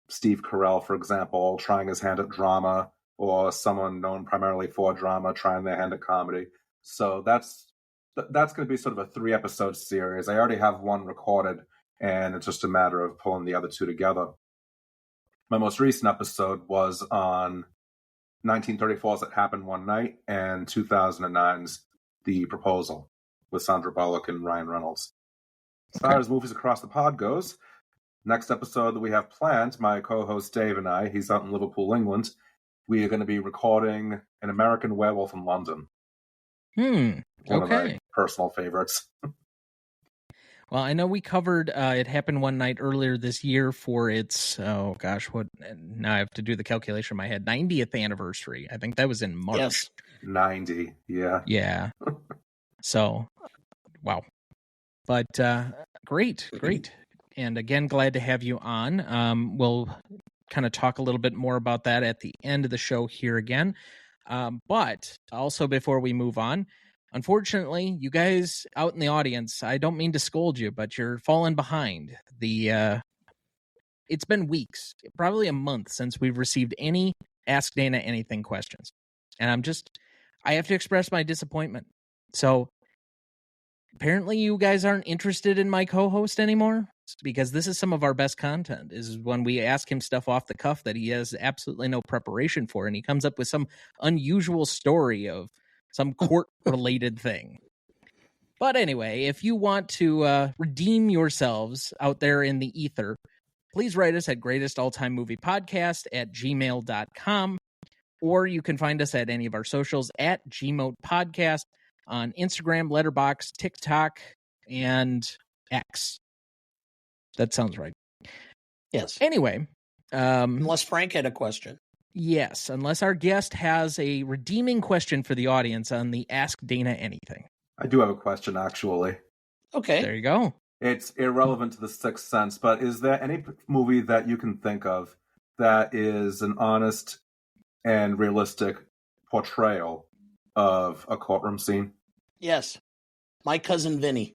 Steve Carell, for example, trying his hand at drama, or someone known primarily for drama trying their hand at comedy. So that's going to be sort of a 3-episode series. I already have one recorded, and it's just a matter of pulling the other 2 together. My most recent episode was on 1934's It Happened One Night and 2009's The Proposal with Sandra Bullock and Ryan Reynolds. As far as movies across the pod goes, next episode that we have planned, my co-host Dave and I, he's out in Liverpool, England, we are going to be recording An American Werewolf in London. One of my personal favorites. Well, I know we covered It Happened One Night earlier this year for its, now I have to do the calculation in my head, 90th anniversary. I think that was in March. Yes. 90, yeah. Yeah. So, wow. But great. And again, glad to have you on. We'll kind of talk a little bit more about that at the end of the show here again. But also before we move on, unfortunately, you guys out in the audience, I don't mean to scold you, but you're falling behind. It's been weeks, probably a month since we've received any Ask Dana Anything questions. And I have to express my disappointment. So apparently you guys aren't interested in my co-host anymore, because this is some of our best content, is when we ask him stuff off the cuff that he has absolutely no preparation for, and he comes up with some unusual story of some court-related thing. But anyway, if you want to redeem yourselves out there in the ether, please write us at greatestaltimemooviepodcast@gmail.com, or you can find us at any of our socials at gmotepodcast on Instagram, Letterboxd, TikTok, and X. That sounds right. Yes. Anyway. Unless Frank had a question. Yes, unless our guest has a redeeming question for the audience on the Ask Dana Anything. I do have a question, actually. Okay. There you go. It's irrelevant to The Sixth Sense, but is there any movie that you can think of that is an honest and realistic portrayal of a courtroom scene? Yes. My Cousin Vinny.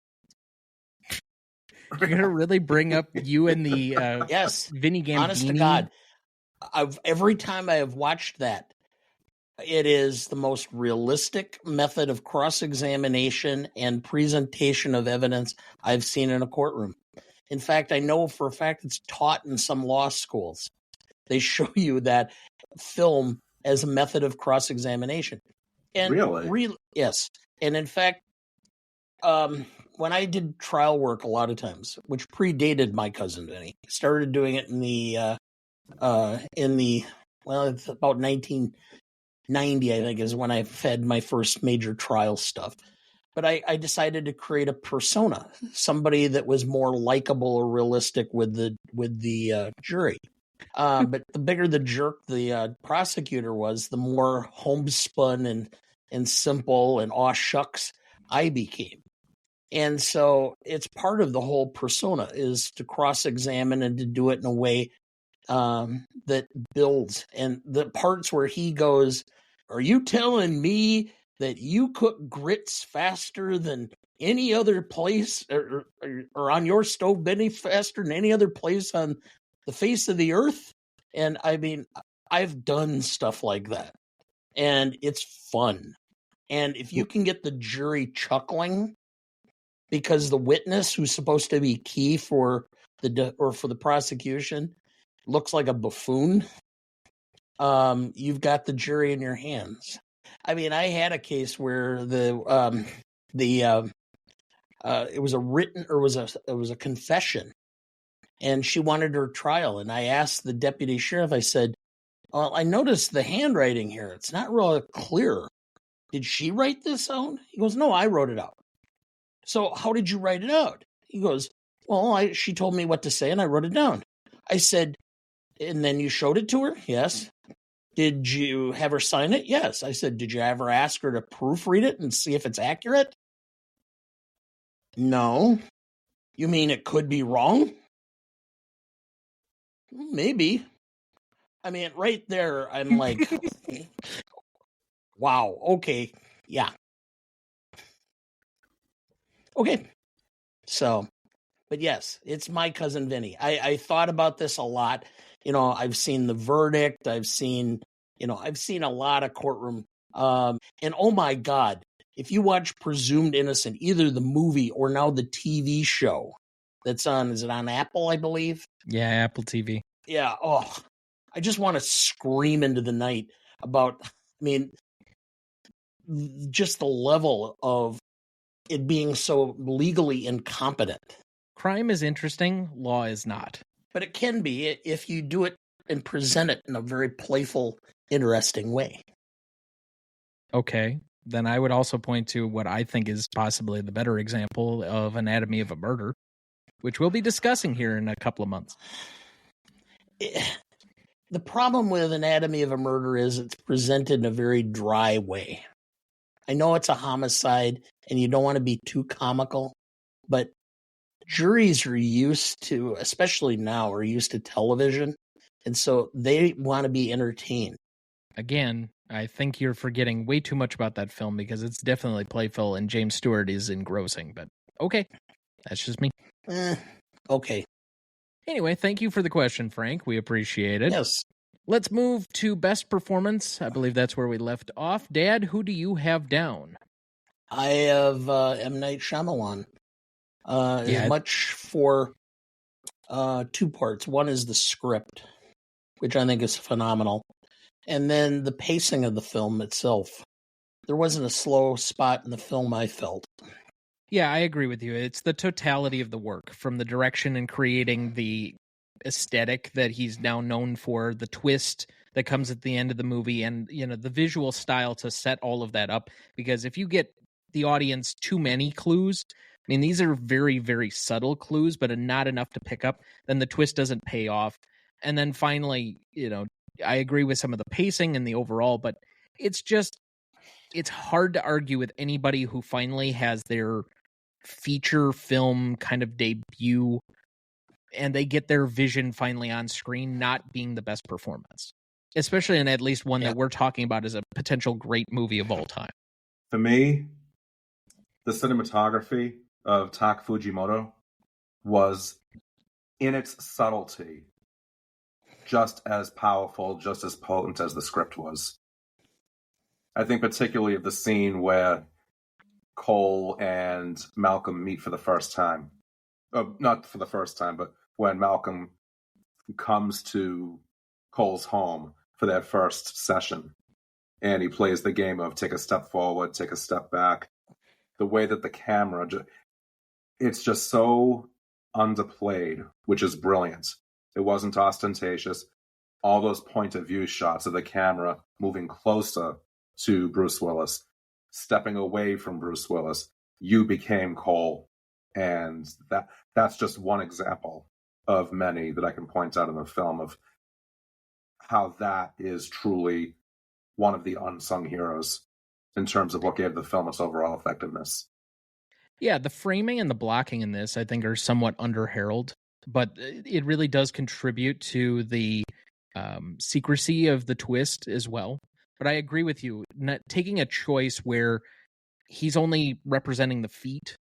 You're going to really bring up you and the Yes. Vinny Gambini? Honest to God. Every time I have watched that, it is the most realistic method of cross-examination and presentation of evidence I've seen in a courtroom. In fact, I know for a fact it's taught in some law schools. They show you that film as a method of cross-examination. And Really? Yes. And in fact, when I did trial work a lot of times, which predated My Cousin Vinny, started doing it it's about 1990, I think, is when I had my first major trial stuff. But I decided to create a persona, somebody that was more likable or realistic with the jury. But the bigger the jerk the prosecutor was, the more homespun and simple and aw shucks I became. And so it's part of the whole persona is to cross-examine and to do it in a way that builds. And the parts where he goes, "Are you telling me that you cook grits faster than any other place or on your stove any faster than any other place on the face of the earth?" And I mean, I've done stuff like that, and it's fun. And if you can get the jury chuckling because the witness who's supposed to be key for the prosecution looks like a buffoon, you've got the jury in your hands. I mean, I had a case where it was a confession, and she wanted her trial. And I asked the deputy sheriff, I said, "Well, I noticed the handwriting here. It's not real clear. Did she write this out?" He goes, "No, I wrote it out." "So how did you write it out?" He goes, "Well, she told me what to say and I wrote it down." I said, "And then you showed it to her?" "Yes." "Did you have her sign it?" "Yes." I said, "Did you ever ask her to proofread it and see if it's accurate?" "No." "You mean it could be wrong?" "Maybe." I mean, right there, I'm like, wow, okay, yeah. Okay. So, but yes, it's My Cousin Vinny. I thought about this a lot. You know, I've seen The Verdict. I've seen a lot of courtroom. And oh my God, if you watch Presumed Innocent, either the movie or now the TV show that's on, is it on Apple, I believe? Yeah, Apple TV. Yeah. Oh, I just want to scream into the night about, I mean, just the level of it being so legally incompetent. Crime is interesting, law is not. But it can be if you do it and present it in a very playful, interesting way. Okay. Then I would also point to what I think is possibly the better example of Anatomy of a Murder, which we'll be discussing here in a couple of months. The problem with Anatomy of a Murder is it's presented in a very dry way. I know it's a homicide and you don't want to be too comical, but juries are used to, especially now, are used to television. And so they want to be entertained. Again, I think you're forgetting way too much about that film because it's definitely playful and James Stewart is engrossing. But okay, that's just me. Okay. Anyway, thank you for the question, Frank. We appreciate it. Yes. Let's move to best performance. I believe that's where we left off. Dad, who do you have down? I have M. Night Shyamalan. As much for two parts. One is the script, which I think is phenomenal. And then the pacing of the film itself. There wasn't a slow spot in the film, I felt. Yeah, I agree with you. It's the totality of the work, from the direction and creating the aesthetic that he's now known for, the twist that comes at the end of the movie, and the visual style to set all of that up. Because if you get the audience too many clues, I mean, these are very, very subtle clues, but not enough to pick up, then the twist doesn't pay off. And then finally, I agree with some of the pacing and the overall, but it's hard to argue with anybody who finally has their feature film kind of debut, and they get their vision finally on screen not being the best performance, especially in at least one that we're talking about as a potential great movie of all time. For me, the cinematography of Tak Fujimoto was, in its subtlety, just as powerful, just as potent as the script was. I think particularly of the scene where Cole and Malcolm meet for the first time. Not for the first time, but when Malcolm comes to Cole's home for their first session, and he plays the game of take a step forward, take a step back. The way that the camera, it's just so underplayed, which is brilliant. It wasn't ostentatious. All those point of view shots of the camera moving closer to Bruce Willis, stepping away from Bruce Willis, you became Cole. And that's just one example of many that I can point out in the film of how that is truly one of the unsung heroes in terms of what gave the film its overall effectiveness. Yeah, the framing and the blocking in this, I think, are somewhat underheralded, but it really does contribute to the secrecy of the twist as well. But I agree with you. Taking a choice where he's only representing the feet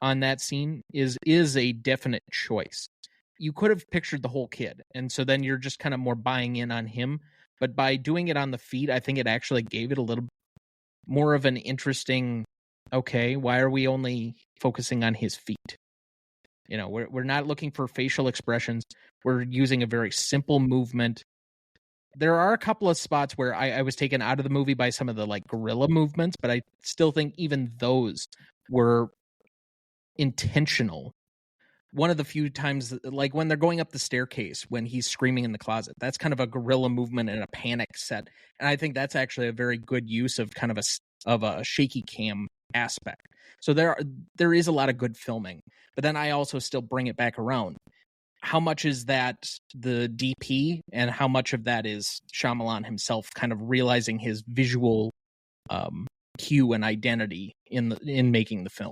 on that scene is a definite choice. You could have pictured the whole kid, and so then you're just kind of more buying in on him. But by doing it on the feet, I think it actually gave it a little more of an interesting, okay, why are we only focusing on his feet? You know, we're not looking for facial expressions. We're using a very simple movement. There are a couple of spots where I was taken out of the movie by some of the like guerrilla movements, but I still think even those were intentional. One of the few times, like when they're going up the staircase, when he's screaming in the closet, that's kind of a guerrilla movement and a panic set. And I think that's actually a very good use of kind of a shaky cam aspect. So there is a lot of good filming, but then I also still bring it back around. How much is that the DP and how much of that is Shyamalan himself kind of realizing his visual cue and identity in making the film?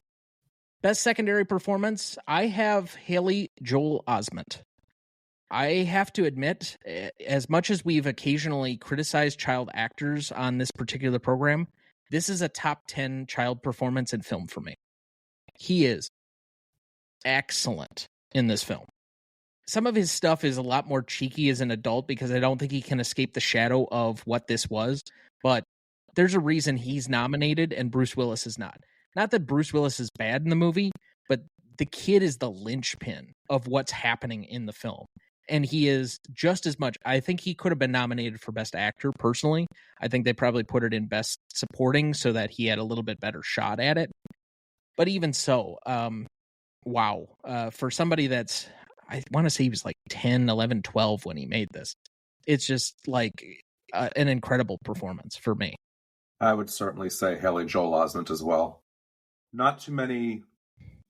Best secondary performance, I have Haley Joel Osment. I have to admit, as much as we've occasionally criticized child actors on this particular program, this is a top 10 child performance in film for me. He is excellent in this film. Some of his stuff is a lot more cheeky as an adult because I don't think he can escape the shadow of what this was, but there's a reason he's nominated and Bruce Willis is not. Not that Bruce Willis is bad in the movie, but the kid is the linchpin of what's happening in the film. And he is just as much. I think he could have been nominated for Best Actor, personally. I think they probably put it in Best Supporting so that he had a little bit better shot at it. But even so, wow. For somebody that's, I want to say he was like 10, 11, 12 when he made this. It's just like an incredible performance for me. I would certainly say Haley Joel Osment as well. Not too many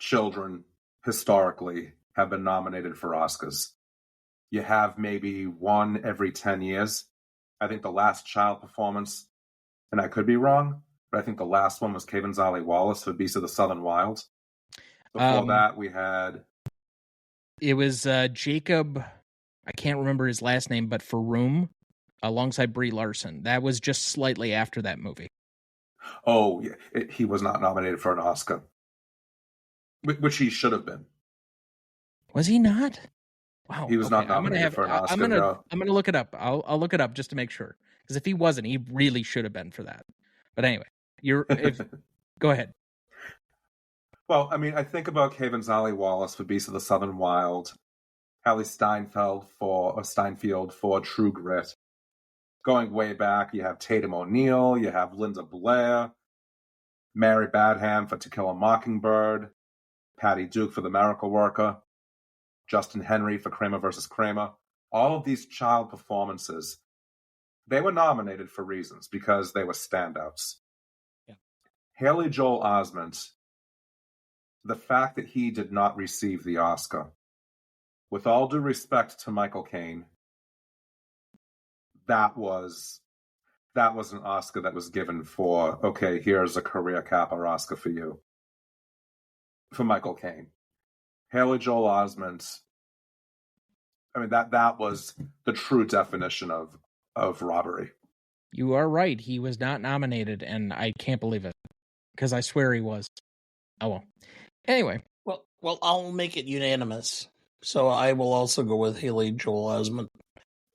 children historically have been nominated for Oscars. You have maybe one every 10 years. I think the last child performance, and I could be wrong, but I think the last one was Stanley Wallace for Beast of the Southern Wild. Before that, we had... It was Jacob, I can't remember his last name, but for Room, alongside Brie Larson. That was just slightly after that movie. Oh, yeah. He was not nominated for an Oscar, which he should have been. Was he not? Wow. He was not nominated for an Oscar. I'm gonna look it up. I'll look it up just to make sure. Because if he wasn't, he really should have been for that. But anyway, go ahead. Well, I mean, I think about Stanley Wallace for Beast of the Southern Wild, Hallie Steinfeld for True Grit. Going way back, you have Tatum O'Neal, you have Linda Blair, Mary Badham for To Kill a Mockingbird, Patty Duke for The Miracle Worker, Justin Henry for Kramer vs. Kramer. All of these child performances, they were nominated for reasons because they were standouts. Yeah. Haley Joel Osment, the fact that he did not receive the Oscar, with all due respect to Michael Caine, that was an Oscar that was given for, okay, here's a career cap or Oscar for you. for Michael Caine. Haley Joel Osment, I mean, that was the true definition of robbery. You are right. He was not nominated, and I can't believe it, because I swear he was. Oh, well. Anyway. Well, I'll make it unanimous. So I will also go with Haley Joel Osment.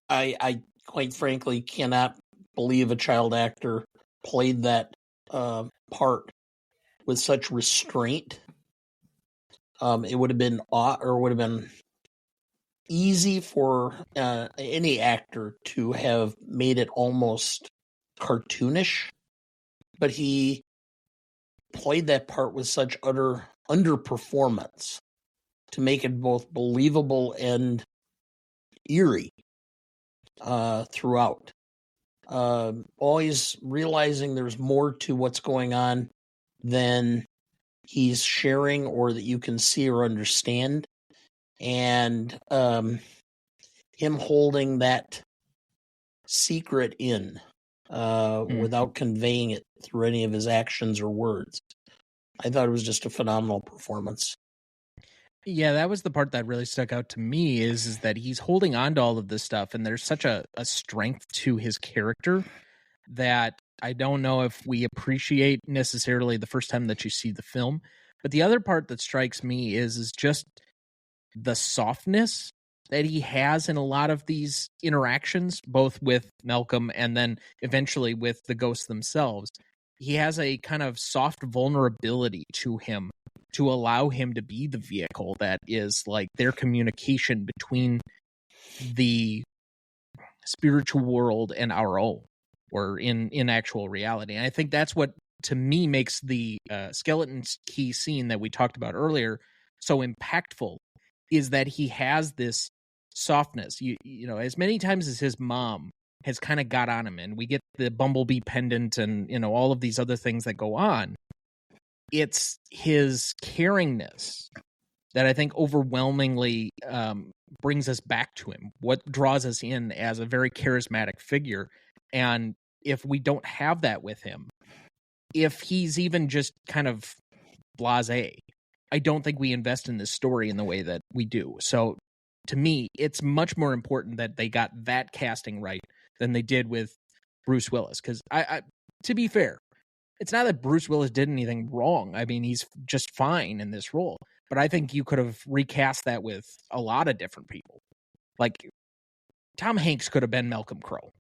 I quite frankly cannot believe a child actor played that part with such restraint. It would have been easy for any actor to have made it almost cartoonish, but he played that part with such utter underperformance to make it both believable and eerie throughout. Always realizing there's more to what's going on than he's sharing or that you can see or understand. And him holding that secret in without conveying it through any of his actions or words. I thought it was just a phenomenal performance. Yeah, that was the part that really stuck out to me is that he's holding on to all of this stuff, and there's such a strength to his character that I don't know if we appreciate necessarily the first time that you see the film. But the other part that strikes me is just the softness that he has in a lot of these interactions, both with Malcolm and then eventually with the ghosts themselves. He has a kind of soft vulnerability to him to allow him to be the vehicle that is like their communication between the spiritual world and our own, or in actual reality. And I think that's what, to me, makes the skeleton key scene that we talked about earlier so impactful, is that he has this softness. You know, as many times as his mom has kind of got on him, and we get the bumblebee pendant and, you know, all of these other things that go on, it's his caringness that I think overwhelmingly brings us back to him, what draws us in as a very charismatic figure. And if we don't have that with him, if he's even just kind of blasé, I don't think we invest in this story in the way that we do. So to me, it's much more important that they got that casting right than they did with Bruce Willis. Because I to be fair, it's not that Bruce Willis did anything wrong. I mean, he's just fine in this role. But I think you could have recast that with a lot of different people. Like, Tom Hanks could have been Malcolm Crowe.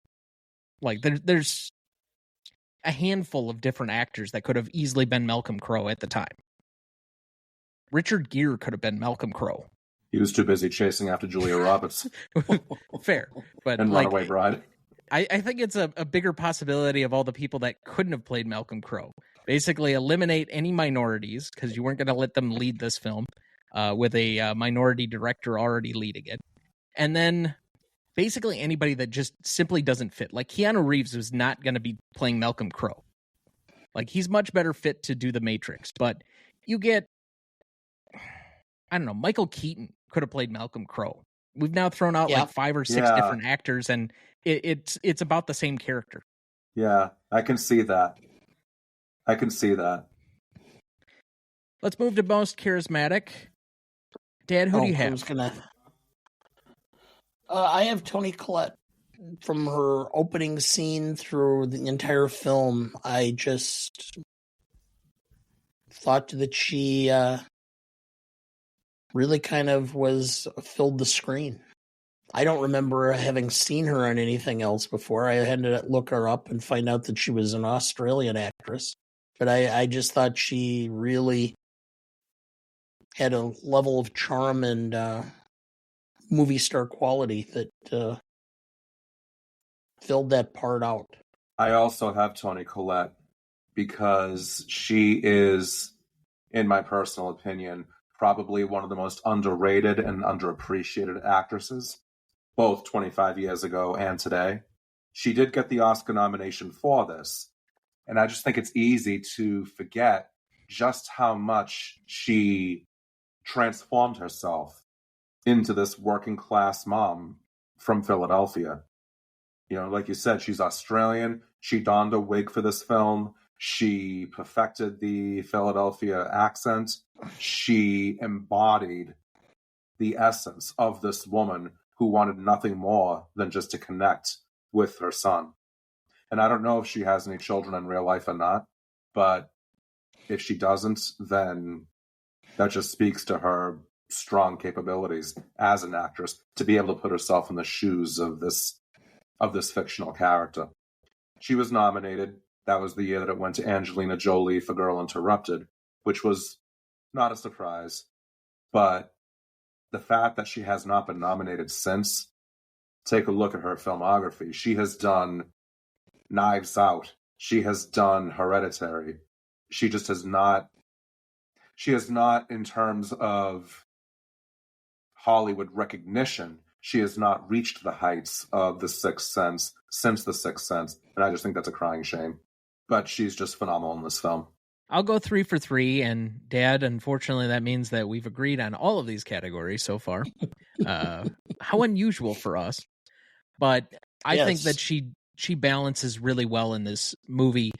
Like, there's a handful of different actors that could have easily been Malcolm Crowe at the time. Richard Gere could have been Malcolm Crowe. He was too busy chasing after Julia Roberts. Fair. But and Runaway Bride. I think it's a bigger possibility of all the people that couldn't have played Malcolm Crowe. Basically eliminate any minorities, because you weren't going to let them lead this film with a minority director already leading it. And then basically anybody that just simply doesn't fit. Like, Keanu Reeves was not going to be playing Malcolm Crowe. Like, he's much better fit to do The Matrix. But you get, I don't know, Michael Keaton could have played Malcolm Crowe. We've now thrown out like 5 or 6 different actors, and it's about the same character. Yeah, I can see that. Let's move to most charismatic. Dad, who do you have? I have Toni Collette. From her opening scene through the entire film, I just thought that she really kind of filled the screen. I don't remember having seen her on anything else before. I had to look her up and find out that she was an Australian actress. But I just thought she really had a level of charm and movie star quality that filled that part out. I also have Toni Collette because she is, in my personal opinion, probably one of the most underrated and underappreciated actresses, both 25 years ago and today. She did get the Oscar nomination for this, and I just think it's easy to forget just how much she transformed herself into this working class mom from Philadelphia. You know, like you said, she's Australian. She donned a wig for this film. She perfected the Philadelphia accent. she embodied the essence of this woman who wanted nothing more than just to connect with her son. And I don't know if she has any children in real life or not, but if she doesn't, then that just speaks to her strong capabilities as an actress to be able to put herself in the shoes of this fictional character. She was nominated. That was the year that it went to Angelina Jolie for Girl Interrupted, which was not a surprise. But the fact that she has not been nominated since, take a look at her filmography. She has done Knives Out. She has done Hereditary. She just has not, in terms of Hollywood recognition, she has not reached the heights of The Sixth Sense since The Sixth Sense. And I just think that's a crying shame. But she's just phenomenal in this film. I'll go 3 for 3, and Dad, unfortunately, that means that we've agreed on all of these categories so far. How unusual for us. But I think that she balances really well in this movie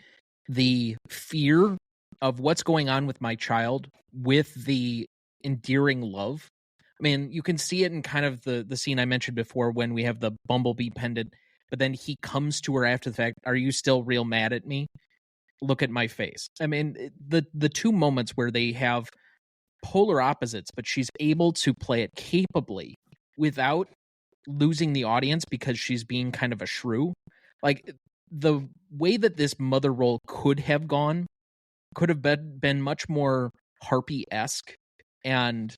the fear of what's going on with my child with the endearing love. I mean, you can see it in kind of the scene I mentioned before when we have the bumblebee pendant, but then he comes to her after the fact, "Are you still real mad at me? Look at my face." I mean, the two moments where they have polar opposites, but she's able to play it capably without losing the audience because she's being kind of a shrew. Like, the way that this mother role could have gone could have been much more Harpy-esque and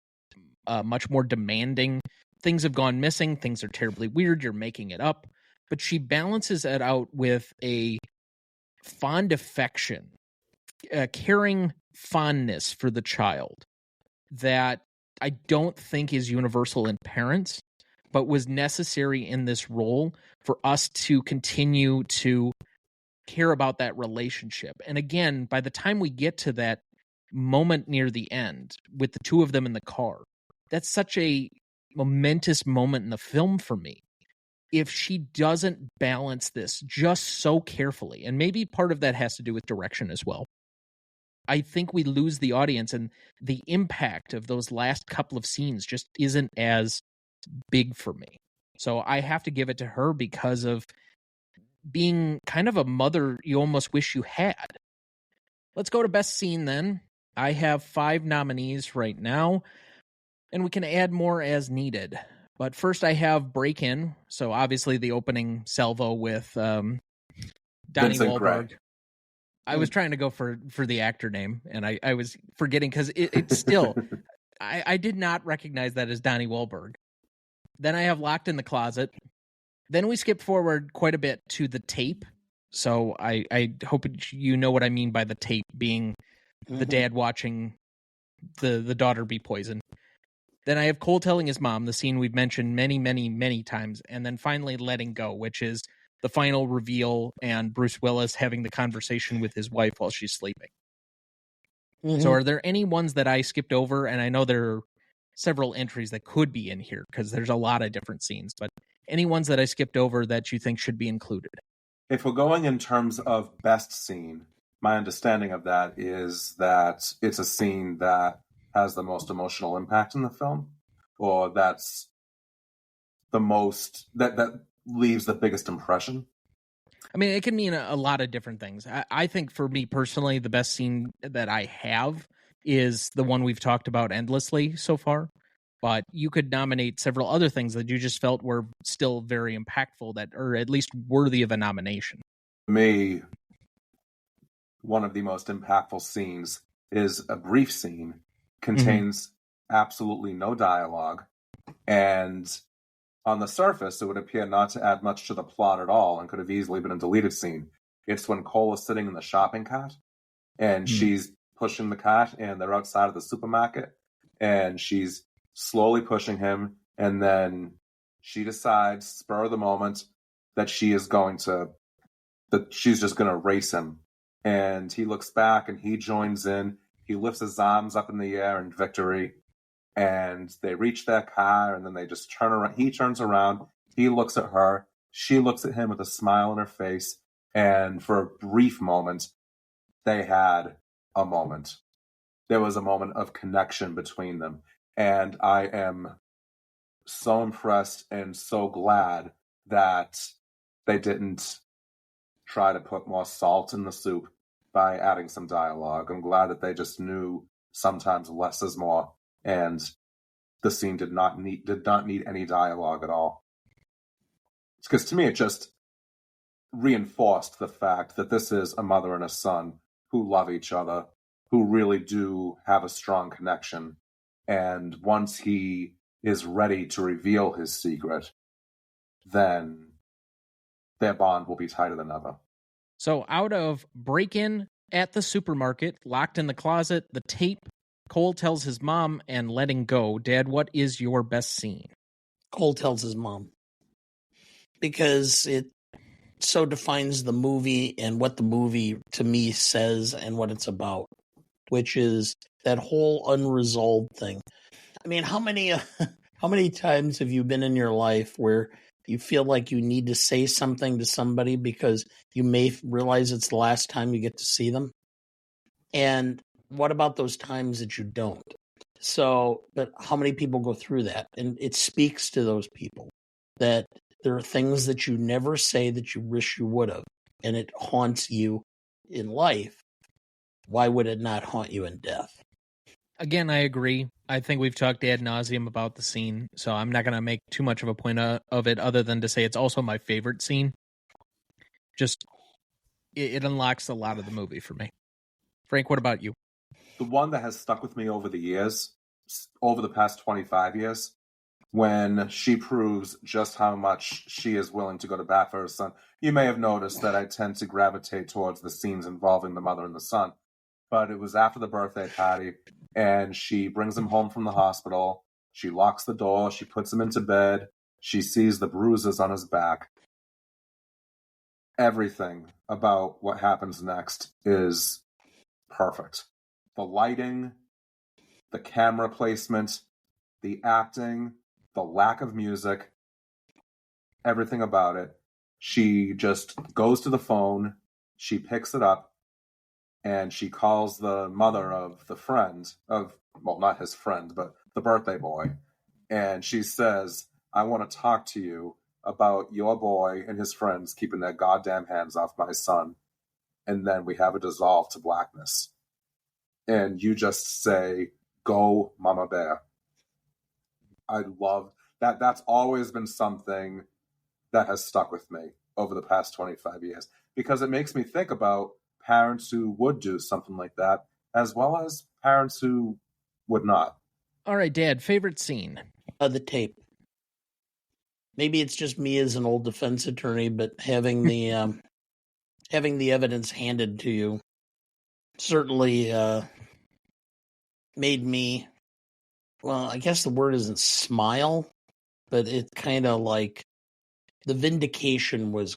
much more demanding. Things have gone missing. Things are terribly weird. You're making it up. But she balances it out with a fond affection, caring fondness for the child that I don't think is universal in parents, but was necessary in this role for us to continue to care about that relationship. And again, by the time we get to that moment near the end with the two of them in the car, that's such a momentous moment in the film for me. If she doesn't balance this just so carefully, and maybe part of that has to do with direction as well, I think we lose the audience, and the impact of those last couple of scenes just isn't as big for me. So I have to give it to her because of being kind of a mother you almost wish you had. Let's go to best scene then. I have 5 nominees right now, and we can add more as needed. But first I have Break In. So obviously the opening salvo with Donnie Wahlberg. I was trying to go for the actor name, and I was forgetting because it's still, I did not recognize that as Donnie Wahlberg. Then I have Locked in the Closet. Then we skip forward quite a bit to the tape. So I hope you know what I mean by the tape being the dad watching the daughter be poisoned. Then I have Cole telling his mom, the scene we've mentioned many, many, many times. And then finally Letting Go, which is the final reveal and Bruce Willis having the conversation with his wife while she's sleeping. So are there any ones that I skipped over? And I know there are several entries that could be in here because there's a lot of different scenes, but any ones that I skipped over that you think should be included? If we're going in terms of best scene, my understanding of that is that it's a scene that has the most emotional impact in the film, or that's the most, that leaves the biggest impression. I mean, it can mean a lot of different things. I think for me personally, the best scene that I have is the one we've talked about endlessly so far. But you could nominate several other things that you just felt were still very impactful, that are at least worthy of a nomination. For me, one of the most impactful scenes is a brief scene, contains absolutely no dialogue, and on the surface, it would appear not to add much to the plot at all and could have easily been a deleted scene. It's when Cole is sitting in the shopping cart, and she's pushing the cart, and they're outside of the supermarket, and she's slowly pushing him, and then she decides, spur of the moment, that she's just going to race him. And he looks back and he joins in. He lifts his arms up in the air in victory, and they reach their car, and then they just turn around. He turns around, he looks at her, she looks at him with a smile on her face, and for a brief moment, they had a moment. there was a moment of connection between them. And I am so impressed and so glad that they didn't try to put more salt in the soup by adding some dialogue. I'm glad that they just knew sometimes less is more, and the scene did not need any dialogue at all. Because to me, it just reinforced the fact that this is a mother and a son who love each other, who really do have a strong connection. And once he is ready to reveal his secret, then their bond will be tighter than ever. So out of break-in at the supermarket, locked in the closet, the tape, Cole tells his mom, and letting go, Dad, what is your best scene? Cole tells his mom. Because it so defines the movie and what the movie, to me, says and what it's about, which is that whole unresolved thing. I mean, how many times have you been in your life where you feel like you need to say something to somebody because you may realize it's the last time you get to see them? And what about those times that you don't? So, but how many people go through that? And it speaks to those people that there are things that you never say that you wish you would have, and it haunts you in life. Why would it not haunt you in death? Again, I agree. I think we've talked ad nauseum about the scene, so I'm not going to make too much of a point of it other than to say it's also my favorite scene. Just, it unlocks a lot of the movie for me. Frank, what about you? The one that has stuck with me over the years, over the past 25 years, when she proves just how much she is willing to go to bat for her son. You may have noticed that I tend to gravitate towards the scenes involving the mother and the son, but it was after the birthday party, and she brings him home from the hospital. She locks the door. She puts him into bed. She sees the bruises on his back. Everything about what happens next is perfect. The lighting, the camera placement, the acting, the lack of music, everything about it. She just goes to the phone, she picks it up, and she calls the mother of the friend of, well, not his friend, but the birthday boy. And she says, I want to talk to you about your boy and his friends keeping their goddamn hands off my son. And then we have a dissolve to blackness. And you just say, go, Mama Bear. I love that. That's always been something that has stuck with me over the past 25 years, because it makes me think about parents who would do something like that, as well as parents who would not. All right, Dad, favorite scene? The tape. Maybe it's just me as an old defense attorney, but having the evidence handed to you certainly made me, well, I guess the word isn't smile, but it kind of like the vindication was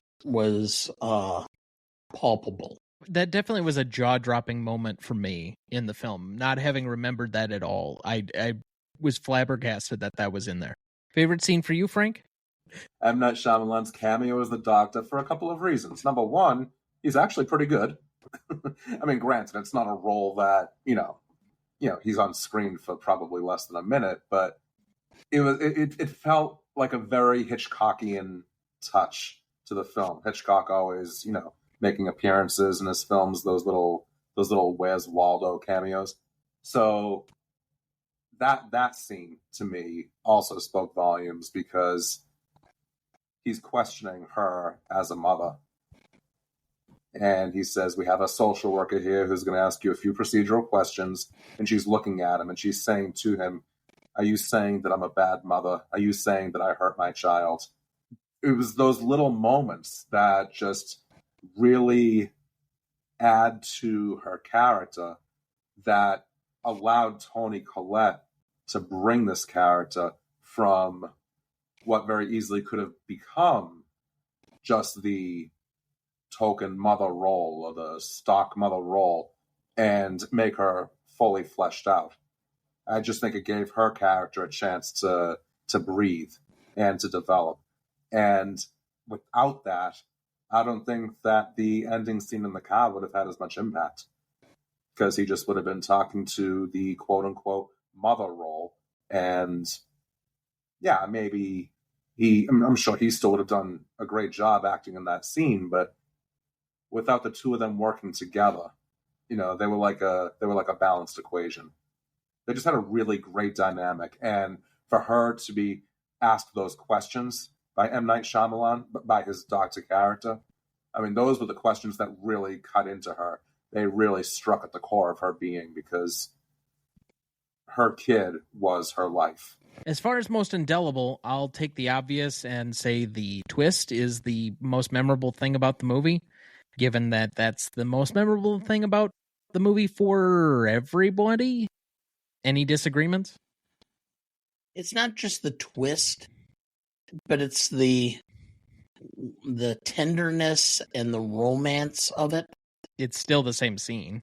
palpable. That definitely was a jaw-dropping moment for me in the film, not having remembered that at all. I was flabbergasted that was in there. Favorite scene for you, Frank? M. Night Shyamalan's cameo as the Doctor for a couple of reasons. Number one, he's actually pretty good. I mean, granted, it's not a role that, you know, he's on screen for probably less than a minute, but it felt like a very Hitchcockian touch to the film. Hitchcock always, making appearances in his films, those little Where's Waldo cameos. So that scene to me also spoke volumes, because he's questioning her as a mother. And he says, we have a social worker here who's going to ask you a few procedural questions. And she's looking at him and she's saying to him, are you saying that I'm a bad mother? Are you saying that I hurt my child? It was those little moments that just really add to her character that allowed Toni Collette to bring this character from what very easily could have become just the token mother role or the stock mother role and make her fully fleshed out. I just think it gave her character a chance to breathe and to develop. And without that, I don't think that the ending scene in the car would have had as much impact. because he just would have been talking to the quote-unquote mother role. And yeah, maybe I'm sure he still would have done a great job acting in that scene, but without the two of them working together, they were like a balanced equation. They just had a really great dynamic. And for her to be asked those questions by M. Night Shyamalan, by his doctor character, I mean, those were the questions that really cut into her. They really struck at the core of her being, because her kid was her life. As far as most indelible, I'll take the obvious and say the twist is the most memorable thing about the movie, given that that's the most memorable thing about the movie for everybody. Any disagreements? It's not just the twist, but it's the tenderness and the romance of it. It's still the same scene.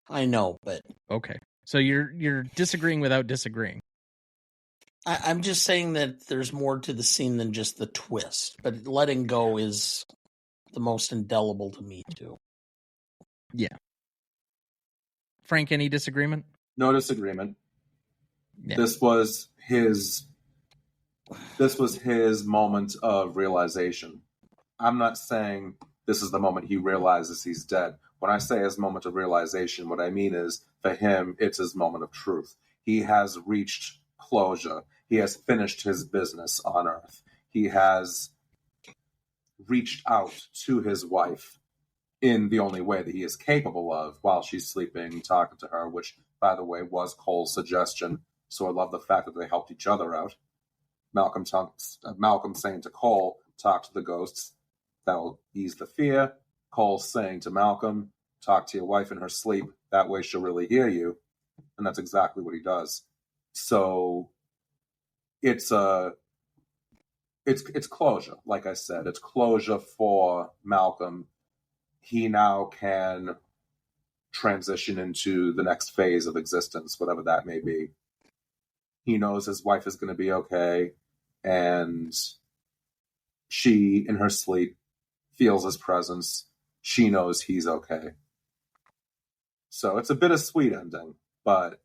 I know, but okay. So you're disagreeing without disagreeing. I'm just saying that there's more to the scene than just the twist. But letting go is the most indelible to me too. Yeah. Frank, any disagreement? No disagreement. Yeah. This was his moment of realization. I'm not saying this is the moment he realizes he's dead. When I say his moment of realization, what I mean is, for him, it's his moment of truth. He has reached closure. He has finished his business on Earth. He has reached out to his wife in the only way that he is capable of while she's sleeping, talking to her, which, by the way, was Cole's suggestion. So I love the fact that they helped each other out. Malcolm saying to Cole, talk to the ghosts. That'll ease the fear. Cole saying to Malcolm, talk to your wife in her sleep. That way she'll really hear you. And that's exactly what he does. So it's closure. Like I said, it's closure for Malcolm. He now can transition into the next phase of existence, whatever that may be. He knows his wife is going to be okay, and she, in her sleep, feels his presence. She knows he's okay. So it's a bittersweet ending, but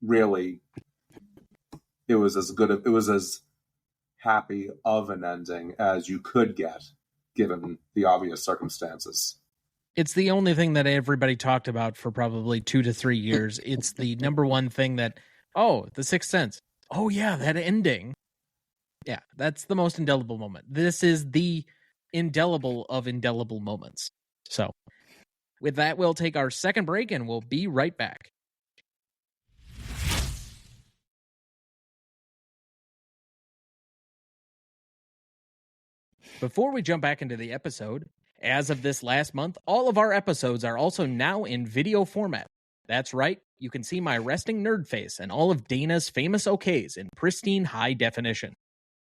really, it was as happy of an ending as you could get, given the obvious circumstances. It's the only thing that everybody talked about for probably 2 to 3 years. It's the number one thing that, The Sixth Sense. Oh yeah, that ending. Yeah, that's the most indelible moment. This is the indelible of indelible moments. So, with that, we'll take our second break and we'll be right back. Before we jump back into the episode, as of this last month, all of our episodes are also now in video format. That's right, you can see my resting nerd face and all of Dana's famous okays in pristine high definition.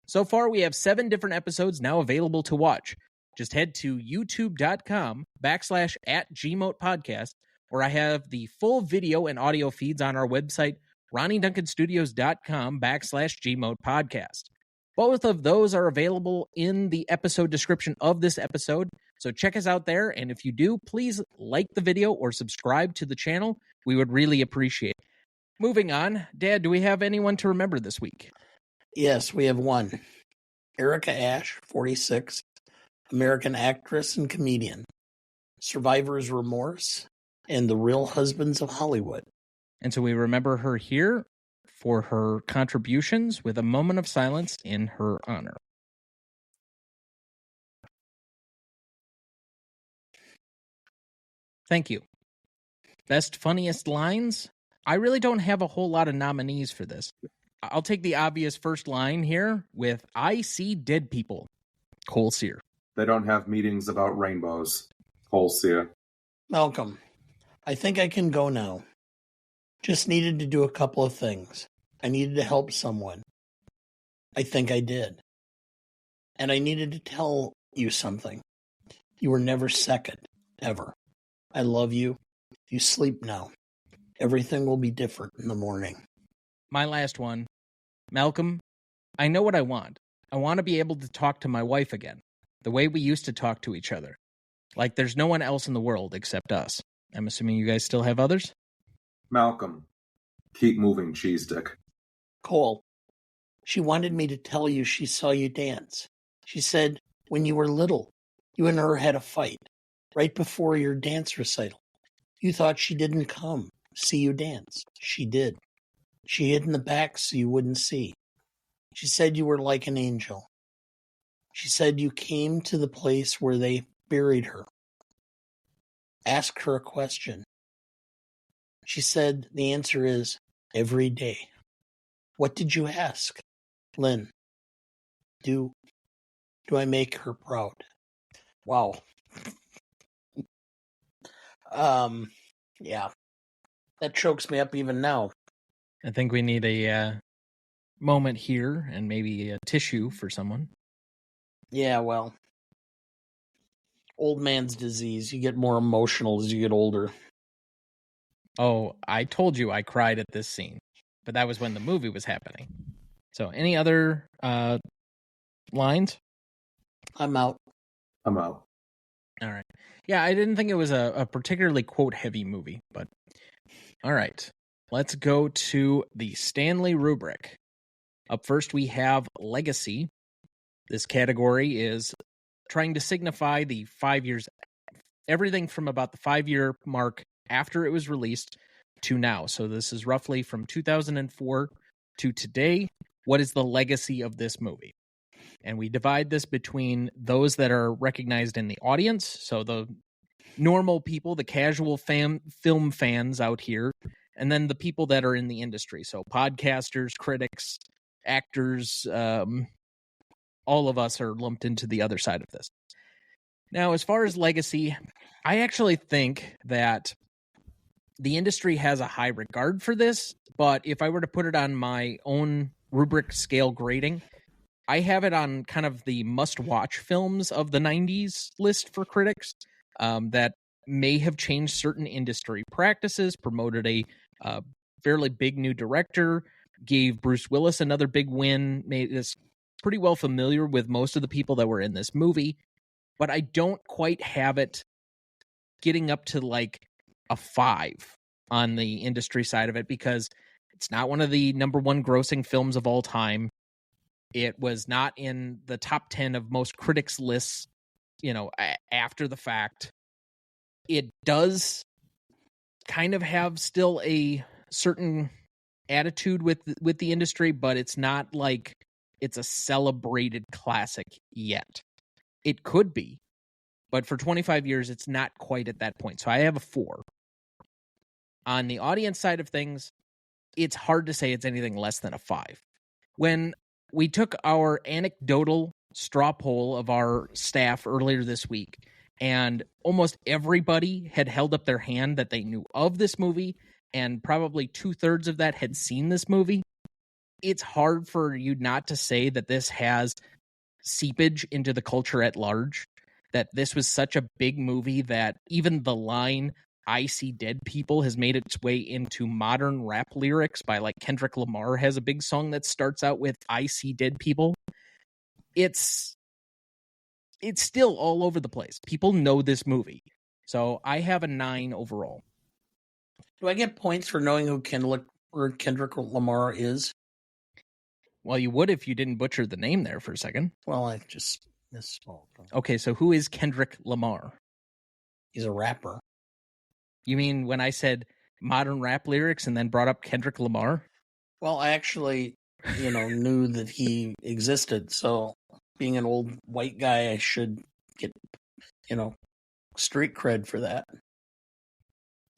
So far, we have 7 different episodes now available to watch. Just head to youtube.com/@GMotePodcast, where I have the full video and audio feeds on our website, RonnieDuncanStudios.com/GMotePodcast. Both of those are available in the episode description of this episode, so check us out there, and if you do, please like the video or subscribe to the channel. We would really appreciate it. Moving on, Dad, do we have anyone to remember this week? Yes, we have one. Erica Ash, 46, American actress and comedian, Survivor's Remorse, and The Real Husbands of Hollywood. And so we remember her here for her contributions with a moment of silence in her honor. Thank you. Best funniest lines? I really don't have a whole lot of nominees for this. I'll take the obvious first line here with I see dead people. Cole Sear. They don't have meetings about rainbows. Cole Sear. Malcolm, I think I can go now. Just needed to do a couple of things. I needed to help someone. I think I did. And I needed to tell you something. You were never second, ever. I love you. You sleep now. Everything will be different in the morning. My last one. Malcolm, I know what I want. I want to be able to talk to my wife again, the way we used to talk to each other. Like there's no one else in the world except us. I'm assuming you guys still have others? Malcolm, keep moving, cheese dick. Cole, she wanted me to tell you she saw you dance. She said when you were little, you and her had a fight right before your dance recital. You thought she didn't come see you dance. She did. She hid in the back so you wouldn't see. She said you were like an angel. She said you came to the place where they buried her. Ask her a question. She said the answer is every day. What did you ask? Lynn, do I make her proud? Wow. Yeah. That chokes me up even now. I think we need a moment here and maybe a tissue for someone. Yeah, well, old man's disease. You get more emotional as you get older. Oh, I told you I cried at this scene, but that was when the movie was happening. So any other lines? I'm out. I'm out. All right. Yeah, I didn't think it was a particularly quote-heavy movie, but all right. Let's go to the Stanley rubric. Up first, we have Legacy. This category is trying to signify the 5 years, everything from about the 5-year mark after it was released to now. So this is roughly from 2004 to today. What is the legacy of this movie? And we divide this between those that are recognized in the audience, so the normal people, the casual film fans out here, and then the people that are in the industry, so podcasters, critics, actors, all of us are lumped into the other side of this. Now, as far as legacy, I actually think that the industry has a high regard for this, but if I were to put it on my own rubric scale grading, I have it on kind of the must-watch films of the 90s list for critics that may have changed certain industry practices, promoted a fairly big new director, gave Bruce Willis another big win, made us pretty well familiar with most of the people that were in this movie, but I don't quite have it getting up to like a 5 on the industry side of it because it's not one of the number one grossing films of all time. It was not in the top 10 of most critics' lists, after the fact. It does kind of have still a certain attitude with the industry, but it's not like it's a celebrated classic yet. It could be, but for 25 years, it's not quite at that point. So I have a 4. On the audience side of things, it's hard to say it's anything less than a 5. When we took our anecdotal straw poll of our staff earlier this week, and almost everybody had held up their hand that they knew of this movie, and probably 2/3 of that had seen this movie. It's hard for you not to say that this has seepage into the culture at large, that this was such a big movie that even the line, "I see dead people," has made its way into modern rap lyrics by like Kendrick Lamar has a big song that starts out with "I see dead people." It's still all over the place. People know this movie. So I have a 9 overall. Do I get points for knowing who Kendrick Lamar is? Well, you would if you didn't butcher the name there for a second. Well, I just misspoke. Okay, so who is Kendrick Lamar? He's a rapper. You mean when I said modern rap lyrics and then brought up Kendrick Lamar? Well, I actually, knew that he existed. So being an old white guy, I should get, street cred for that.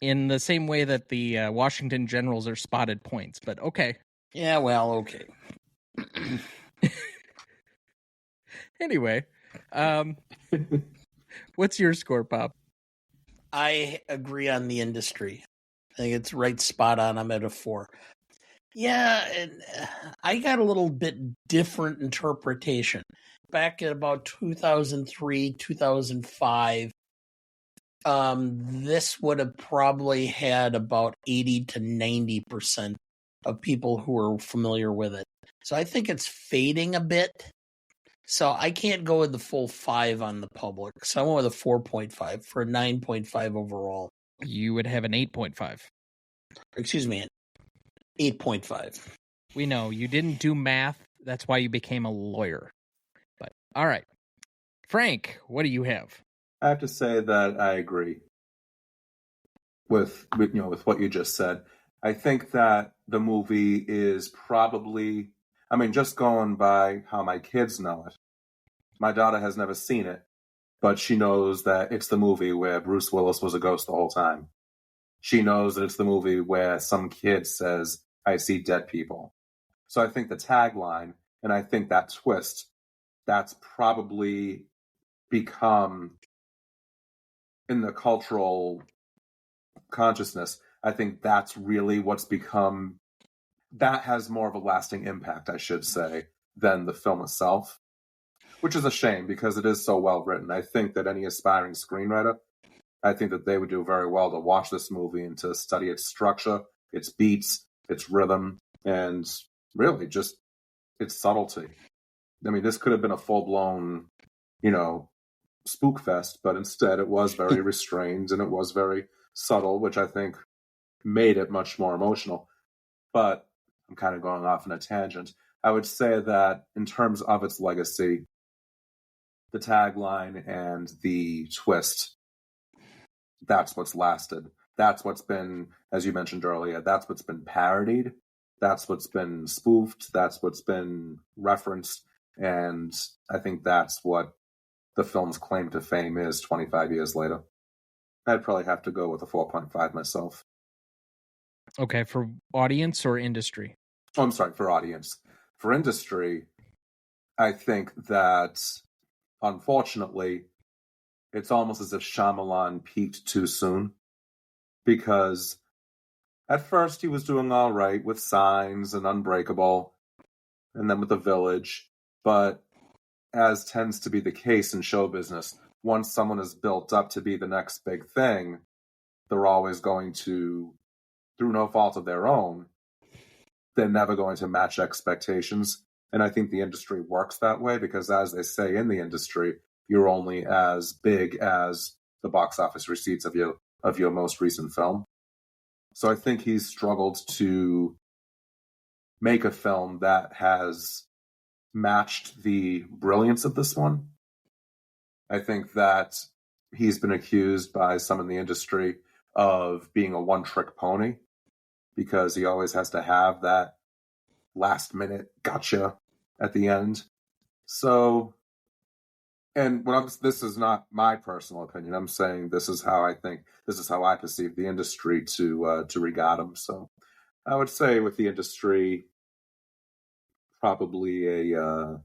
In the same way that the Washington Generals are spotted points, but okay. Yeah, well, okay. Anyway, what's your score, Pop? I agree on the industry. I think it's right spot on. I'm at a 4. Yeah, and I got a little bit different interpretation. Back at about 2003, 2005, this would have probably had about 80 to 90% of people who are familiar with it. So I think it's fading a bit. So I can't go with the full 5 on the public. So I went with a 4.5 for a 9.5 overall. You would have an 8.5. Excuse me, 8.5. We know you didn't do math. That's why you became a lawyer. But all right. Frank, what do you have? I have to say that I agree with what you just said. I think that the movie is probably, just going by how my kids know it. My daughter has never seen it, but she knows that it's the movie where Bruce Willis was a ghost the whole time. She knows that it's the movie where some kid says, "I see dead people." So I think the tagline, and I think that twist, that's probably become, in the cultural consciousness, I think that's really what's become, that has more of a lasting impact, I should say, than the film itself, which is a shame because it is so well written. I think that any aspiring screenwriter, I think that they would do very well to watch this movie and to study its structure, its beats, its rhythm, and really just its subtlety. This could have been a full-blown, spook fest, but instead it was very restrained and it was very subtle, which I think made it much more emotional. But I'm kind of going off on a tangent. I would say that in terms of its legacy, the tagline and the twist, that's what's lasted. That's what's been, as you mentioned earlier, that's what's been parodied. That's what's been spoofed. That's what's been referenced. And I think that's what the film's claim to fame is 25 years later. I'd probably have to go with a 4.5 myself. Okay, for audience or industry? Oh, I'm sorry, for audience. For industry, I think that, unfortunately, it's almost as if Shyamalan peaked too soon. Because at first he was doing all right with Signs and Unbreakable, and then with The Village. But as tends to be the case in show business, once someone is built up to be the next big thing, they're always going to, through no fault of their own, they're never going to match expectations. And I think the industry works that way because, as they say in the industry, you're only as big as the box office receipts of your most recent film. So I think he's struggled to make a film that has matched the brilliance of this one. I think that he's been accused by some in the industry of being a one-trick pony because he always has to have that last-minute gotcha at the end. So, and this is not my personal opinion. I'm saying this is how I perceive the industry to regard him. So, I would say with the industry, probably a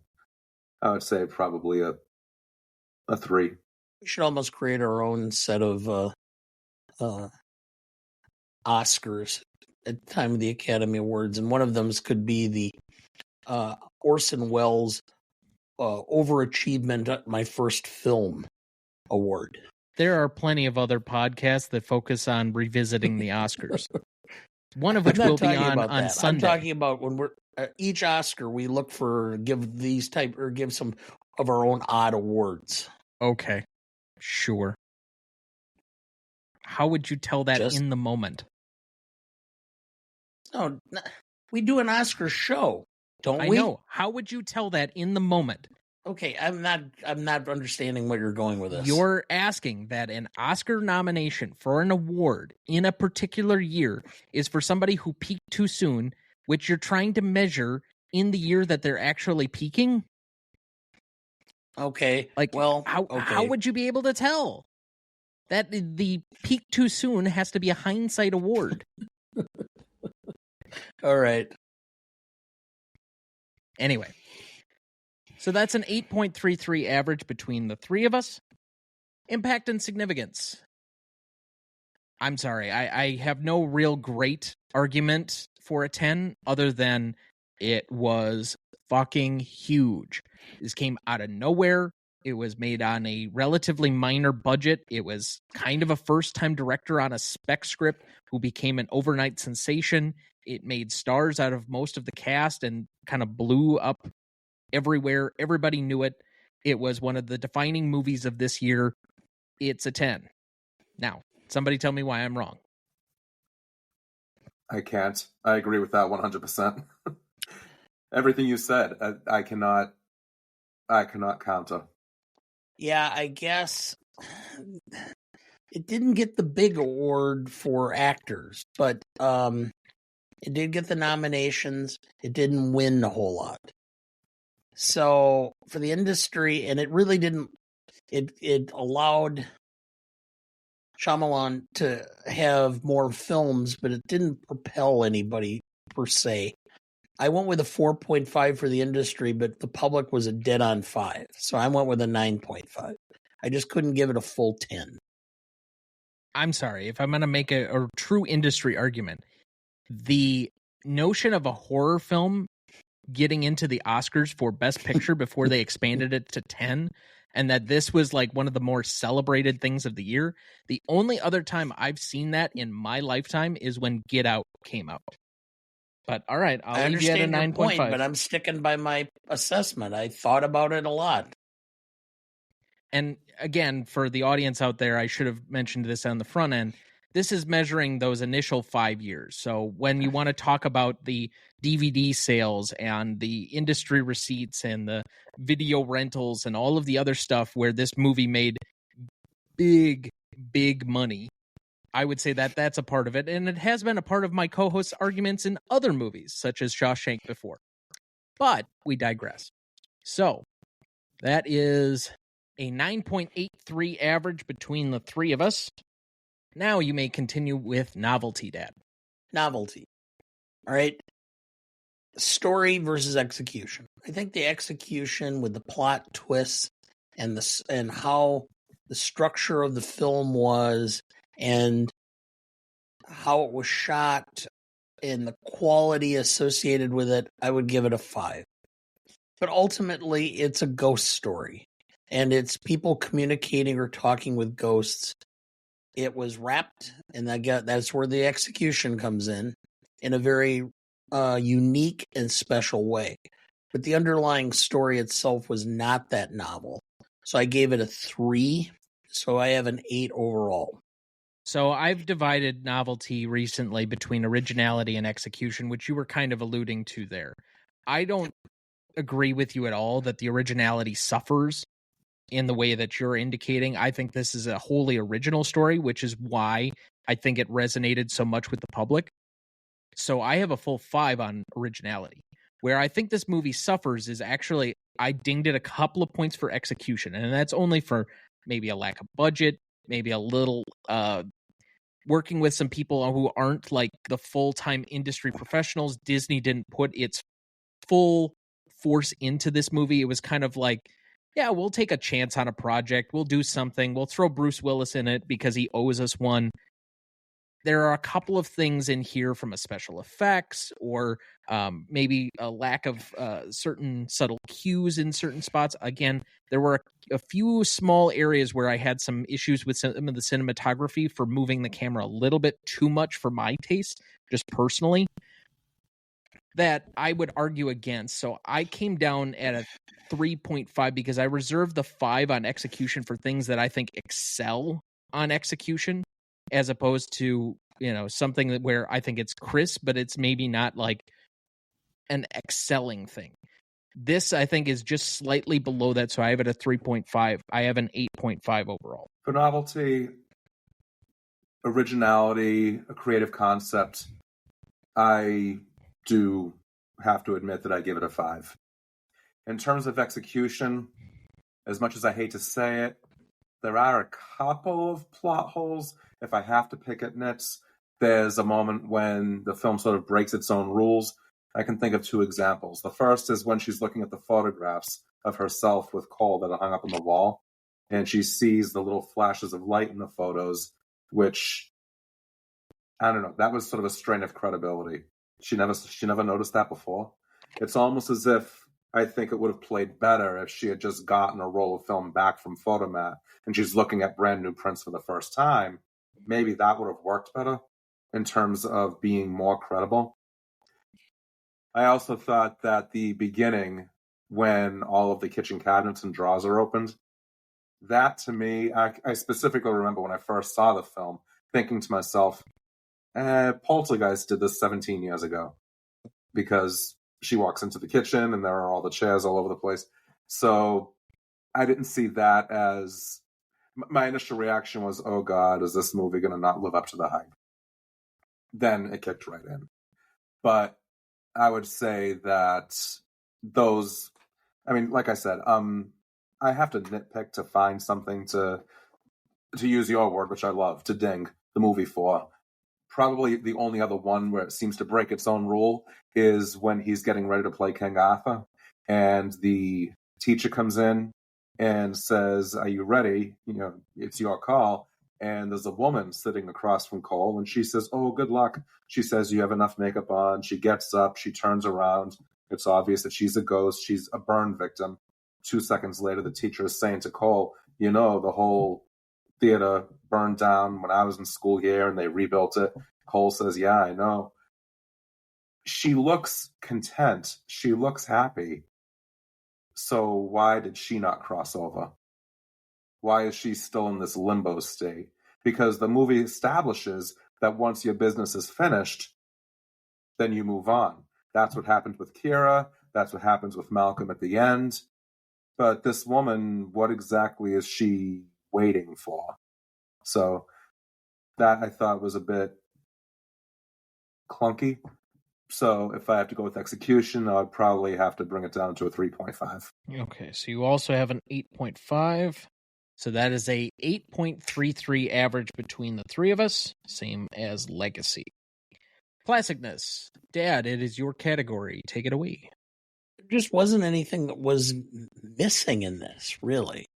3. We should almost create our own set of Oscars at the time of the Academy Awards, and one of them could be the Orson Welles Overachievement at My First Film Award. There are plenty of other podcasts that focus on revisiting the Oscars. One of which will be on Sunday. I'm talking about when we're each Oscar we look for give some of our own odd awards. Okay, sure. How would you tell that in the moment? No, we do an Oscar show, don't we? I know. How would you tell that in the moment? Okay, I'm not understanding where you're going with this. You're asking that an Oscar nomination for an award in a particular year is for somebody who peaked too soon, which you're trying to measure in the year that they're actually peaking? Okay. How would you be able to tell? That the peak too soon has to be a hindsight award. All right. Anyway. So that's an 8.33 average between the three of us. Impact and significance. I'm sorry, I have no real great argument for a 10 other than it was fucking huge. This came out of nowhere. It was made on a relatively minor budget. It was kind of a first-time director on a spec script who became an overnight sensation. It made stars out of most of the cast and kind of blew up everywhere. Everybody knew it. It was one of the defining movies of this year. It's a 10. Now, Somebody tell me why I'm wrong. I can't. I agree with that 100%. Everything you said, I cannot counter. Yeah, I guess it didn't get the big award for actors, but it did get the nominations. It didn't win a whole lot. So for the industry, and it really didn't, it allowed Shyamalan to have more films, but it didn't propel anybody per se. I went with a 4.5 for the industry, but the public was a dead on 5. So I went with a 9.5. I just couldn't give it a full 10. I'm sorry, if I'm going to make a true industry argument, the notion of a horror film getting into the Oscars for Best Picture before they expanded it to 10, and that this was like one of the more celebrated things of the year. The only other time I've seen that in my lifetime is when Get Out came out. But all right, I'll leave you at a 9.5. But I'm sticking by my assessment. I thought about it a lot. And again, for the audience out there, I should have mentioned this on the front end. This is measuring those initial 5 years. So when you want to talk about the DVD sales and the industry receipts and the video rentals and all of the other stuff where this movie made big, big money, I would say that that's a part of it. And it has been a part of my co-host's arguments in other movies, such as Shawshank before. But we digress. So that is a 9.83 average between the three of us. Now you may continue with Novelty, Dad. Novelty. All right. Story versus execution. I think the execution with the plot twists and how the structure of the film was and how it was shot and the quality associated with it, I would give it a 5. But ultimately, it's a ghost story. And it's people communicating or talking with ghosts. It was wrapped, and that's where the execution comes in a very unique and special way. But the underlying story itself was not that novel. So I gave it a 3. So I have an 8 overall. So I've divided Novelty recently between originality and execution, which you were kind of alluding to there. I don't agree with you at all that the originality suffers in the way that you're indicating. I think this is a wholly original story, which is why I think it resonated so much with the public. So I have a full 5 on originality. Where I think this movie suffers is actually, I dinged it a couple of points for execution, and that's only for maybe a lack of budget, maybe a little working with some people who aren't like the full-time industry professionals. Disney didn't put its full force into this movie. It was kind of like, yeah, we'll take a chance on a project. We'll do something. We'll throw Bruce Willis in it because he owes us one. There are a couple of things in here from a special effects or maybe a lack of certain subtle cues in certain spots. Again, there were a few small areas where I had some issues with some of the cinematography for moving the camera a little bit too much for my taste, just personally, that I would argue against. So I came down at a 3.5 because I reserved the 5 on execution for things that I think excel on execution, as opposed to, something that where I think it's crisp, but it's maybe not like an excelling thing. This, I think, is just slightly below that, so I have it a 3.5. I have an 8.5 overall. For Novelty, originality, a creative concept, I do have to admit that I give it a 5. In terms of execution, as much as I hate to say it, there are a couple of plot holes. If I have to pick at nits, there's a moment when the film sort of breaks its own rules. I can think of 2 examples. The first is when she's looking at the photographs of herself with Cole that are hung up on the wall, and she sees the little flashes of light in the photos, which, I don't know, that was sort of a strain of credibility. She never noticed that before. It's almost as if I think it would have played better if she had just gotten a roll of film back from Photomat and she's looking at brand new prints for the first time. Maybe that would have worked better in terms of being more credible. I also thought that the beginning, when all of the kitchen cabinets and drawers are opened, that to me, I specifically remember when I first saw the film, thinking to myself, Poltergeist did this 17 years ago, because she walks into the kitchen and there are all the chairs all over the place. So I didn't see that as... My initial reaction was, oh God, is this movie going to not live up to the hype? Then it kicked right in. But I would say that those... I mean, like I said, I have to nitpick to find something to use your word, which I love, to ding the movie for. Probably the only other one where it seems to break its own rule is when he's getting ready to play King Arthur, and the teacher comes in and says, are you ready? It's your call. And there's a woman sitting across from Cole, and she says, oh, good luck. She says, you have enough makeup on. She gets up, she turns around. It's obvious that she's a ghost. She's a burn victim. 2 seconds later, the teacher is saying to Cole, the whole theater burned down when I was in school here and they rebuilt it. Cole says, yeah, I know. She looks content. She looks happy. So why did she not cross over? Why is she still in this limbo state? Because the movie establishes that once your business is finished, then you move on. That's what happened with Kira. That's what happens with Malcolm at the end. But this woman, what exactly is she waiting for? So that I thought was a bit clunky. So if I have to go with execution, I would probably have to bring it down to a 3.5. Okay, so you also have an 8.5. So that is a 8.33 average between the three of us, same as Legacy. Classicness. Dad, it is your category. Take it away. There just wasn't anything that was missing in this, really.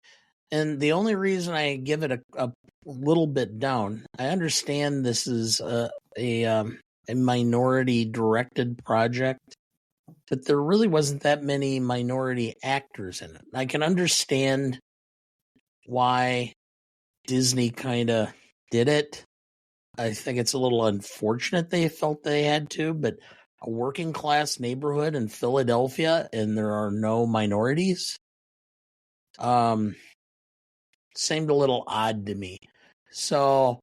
And the only reason I give it a little bit down, I understand this is a minority-directed project, but there really wasn't that many minority actors in it. I can understand why Disney kind of did it. I think it's a little unfortunate they felt they had to, but a working-class neighborhood in Philadelphia and there are no minorities seemed a little odd to me. So,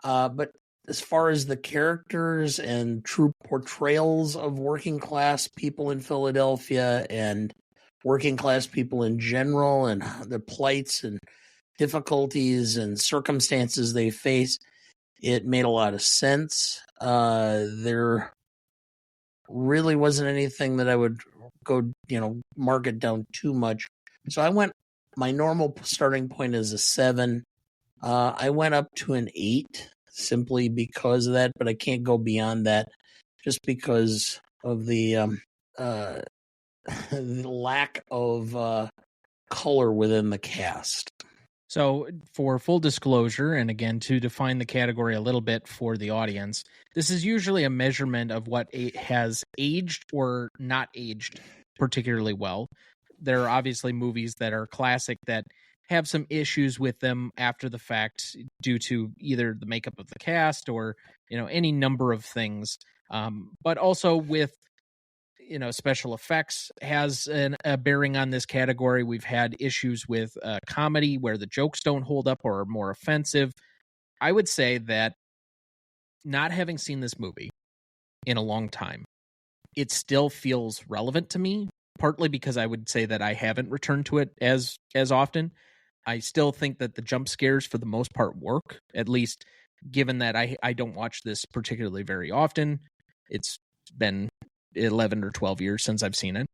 but as far as the characters and true portrayals of working class people in Philadelphia and working class people in general and the plights and difficulties and circumstances they face, it made a lot of sense. There really wasn't anything that I would go, mark it down too much. So my normal starting point is a 7. I went up to an 8 simply because of that, but I can't go beyond that just because of the lack of color within the cast. So for full disclosure, and again, to define the category a little bit for the audience, this is usually a measurement of what has aged or not aged particularly well. There are obviously movies that are classic that have some issues with them after the fact due to either the makeup of the cast or, any number of things. But also with, special effects has a bearing on this category. We've had issues with comedy where the jokes don't hold up or are more offensive. I would say that not having seen this movie in a long time, it still feels relevant to me, partly because I would say that I haven't returned to it as often. I still think that the jump scares for the most part work, at least given that I don't watch this particularly very often. It's been 11 or 12 years since I've seen it.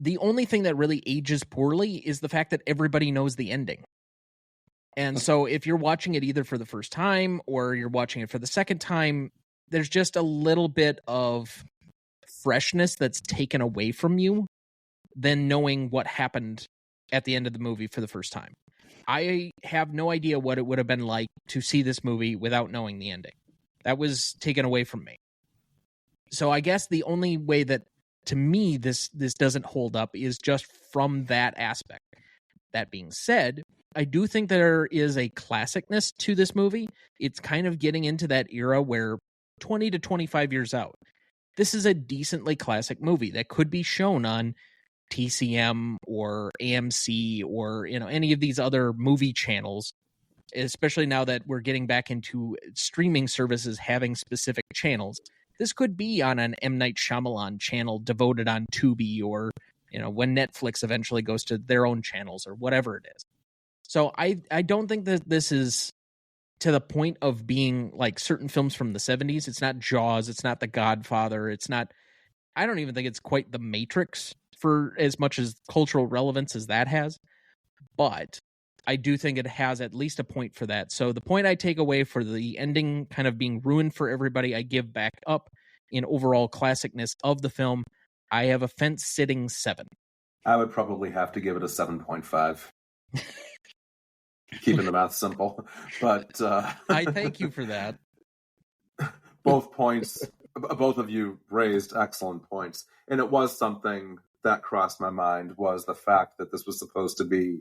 The only thing that really ages poorly is the fact that everybody knows the ending. And so if you're watching it either for the first time or you're watching it for the second time, there's just a little bit of freshness that's taken away from you than knowing what happened at the end of the movie for the first time. I have no idea what it would have been like to see this movie without knowing the ending. That was taken away from me. So I guess the only way that, to me, this doesn't hold up is just from that aspect. That being said, I do think there is a classicness to this movie. It's kind of getting into that era where 20 to 25 years out, this is a decently classic movie that could be shown on TCM or AMC or any of these other movie channels especially now that we're getting back into streaming services having specific channels. This could be on an M. Night Shyamalan channel devoted on Tubi, or when Netflix eventually goes to their own channels or whatever it is. So I don't think that this is to the point of being like certain films from the 70s. It's not Jaws. It's not The Godfather. It's not, I don't even think it's quite The Matrix for as much as cultural relevance as that has. But I do think it has at least a point for that. So the point I take away for the ending kind of being ruined for everybody, I give back up in overall classicness of the film. I have a fence-sitting 7. I would probably have to give it a 7.5. Keeping the math simple. But I thank you for that. Both of you raised excellent points. And it was something that crossed my mind, was the fact that this was supposed to be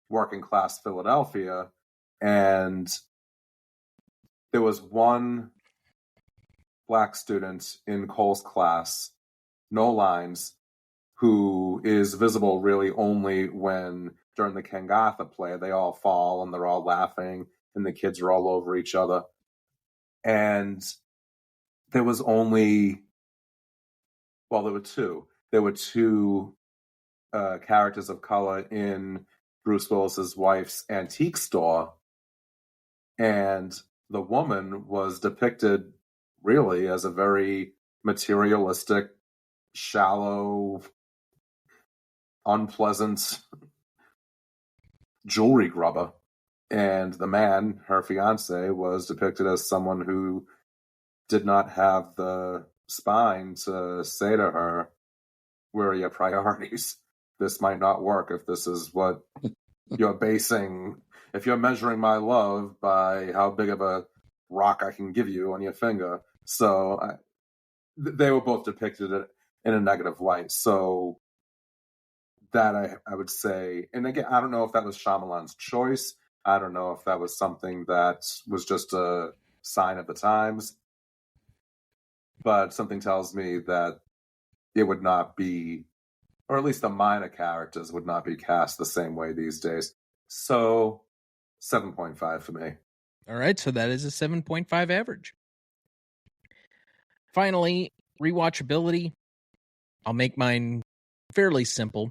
working class Philadelphia, and there was one black student in Cole's class, no lines, who is visible really only when during the Kangatha play they all fall and they're all laughing and the kids are all over each other. And there was only, well, there were two characters of color in Bruce Willis's wife's antique store, and the woman was depicted really as a very materialistic, shallow, unpleasant jewelry grubber, and the man, her fiance, was depicted as someone who did not have the spine to say to her, where are your priorities? This might not work if this is what you're basing, if you're measuring my love by how big of a rock I can give you on your finger. So they were both depicted in a negative light. So that I would say, and again, I don't know if that was Shyamalan's choice. I don't know if that was something that was just a sign of the times. But something tells me that it would not be, or at least the minor characters would not be cast the same way these days. So 7.5 for me. All right, so that is a 7.5 average. Finally, rewatchability. I'll make mine fairly simple.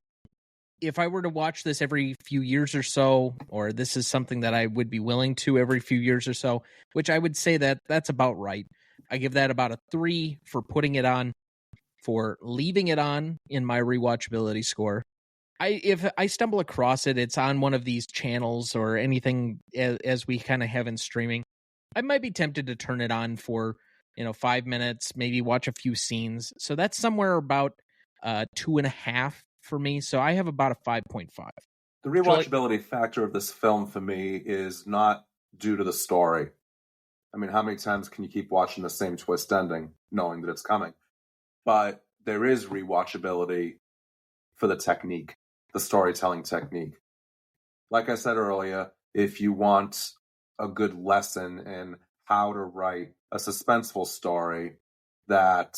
If I were to watch this every few years or so, or this is something that I would be willing to every few years or so, which I would say that that's about right. I give that about a 3 for putting it on. For leaving it on in my rewatchability score. If I stumble across it, it's on one of these channels or anything as we kind of have in streaming, I might be tempted to turn it on for 5 minutes, maybe watch a few scenes. So that's somewhere about 2.5 for me. So I have about a 5.5. The rewatchability factor of this film for me is not due to the story. I mean, how many times can you keep watching the same twist ending knowing that it's coming? But there is rewatchability for the technique, the storytelling technique. Like I said earlier, if you want a good lesson in how to write a suspenseful story that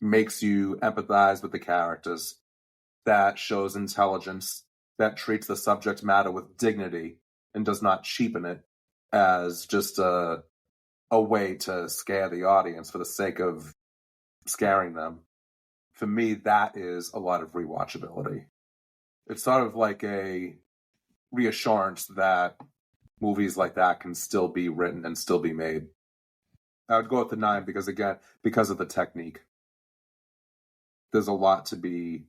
makes you empathize with the characters, that shows intelligence, that treats the subject matter with dignity and does not cheapen it as just a way to scare the audience for the sake of scaring them. For me, that is a lot of rewatchability. It's sort of like a reassurance that movies like that can still be written and still be made. I would go with the 9 because, again, because of the technique. There's a lot to be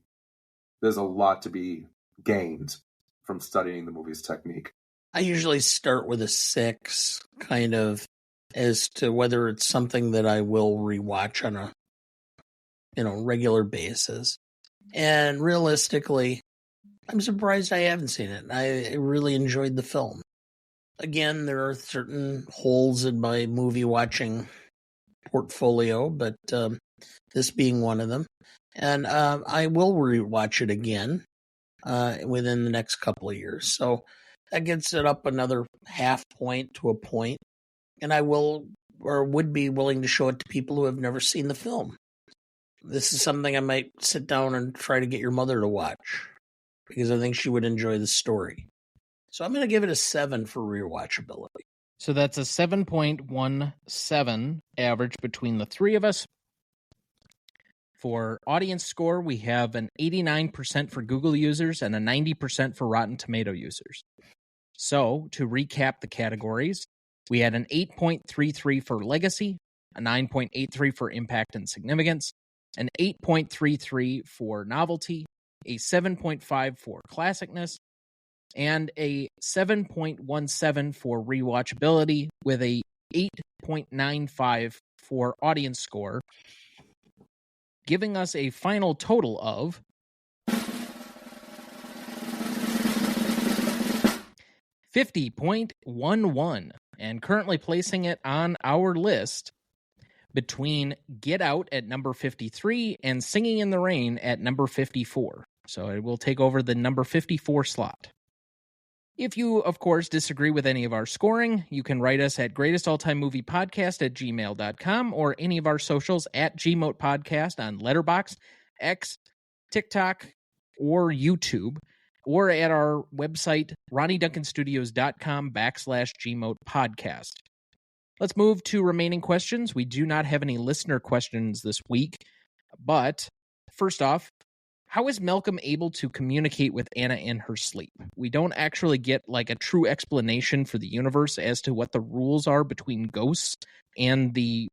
gained from studying the movie's technique. I usually start with a 6, kind of, as to whether it's something that I will rewatch on a regular basis. And realistically, I'm surprised I haven't seen it. I really enjoyed the film. Again, there are certain holes in my movie watching portfolio, but this being one of them. And I will rewatch it again within the next couple of years. So that gets it up another half point to a point. And I will, or would be willing to show it to people who have never seen the film. This is something I might sit down and try to get your mother to watch, because I think she would enjoy the story. So I'm going to give it a 7 for rewatchability. So that's a 7.17 average between the three of us. For audience score, we have an 89% for Google users and a 90% for Rotten Tomato users. So, to recap the categories, we had an 8.33 for legacy, a 9.83 for impact and significance, an 8.33 for novelty, a 7.5 for classicness, and a 7.17 for rewatchability, with a 8.95 for audience score, giving us a final total of 50.11, and currently placing it on our list between Get Out at number 53 and Singing in the Rain at number 54. So it will take over the number 54 slot. If you, of course, disagree with any of our scoring, you can write us at greatestaltimemovie.podcast@gmail.com or any of our socials at GMotePodcast on Letterboxd, X, TikTok, or YouTube, or at our website, RonnieDuncanStudios.com/GMotePodcast. Let's move to remaining questions. We do not have any listener questions this week, but first off, how is Malcolm able to communicate with Anna in her sleep? We don't actually get like a true explanation for the universe as to what the rules are between ghosts and the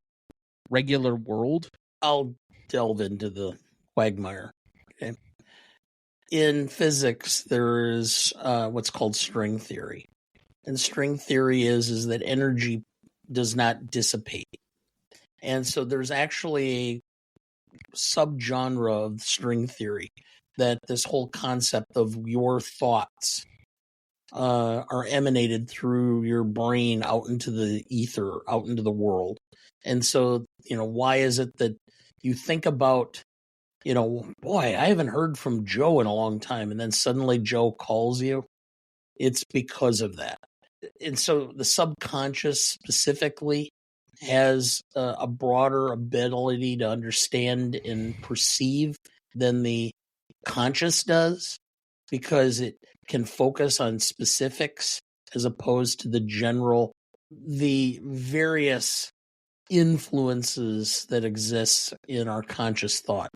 regular world. I'll delve into the quagmire. Okay. In physics, there is what's called string theory. And string theory is that energy does not dissipate. And so there's actually a subgenre of string theory that this whole concept of your thoughts are emanated through your brain out into the ether, out into the world. And so, why is it that you think about, boy, I haven't heard from Joe in a long time, and then suddenly Joe calls you? It's because of that. And so the subconscious specifically has a broader ability to understand and perceive than the conscious does, because it can focus on specifics as opposed to the various influences that exist in our conscious thought.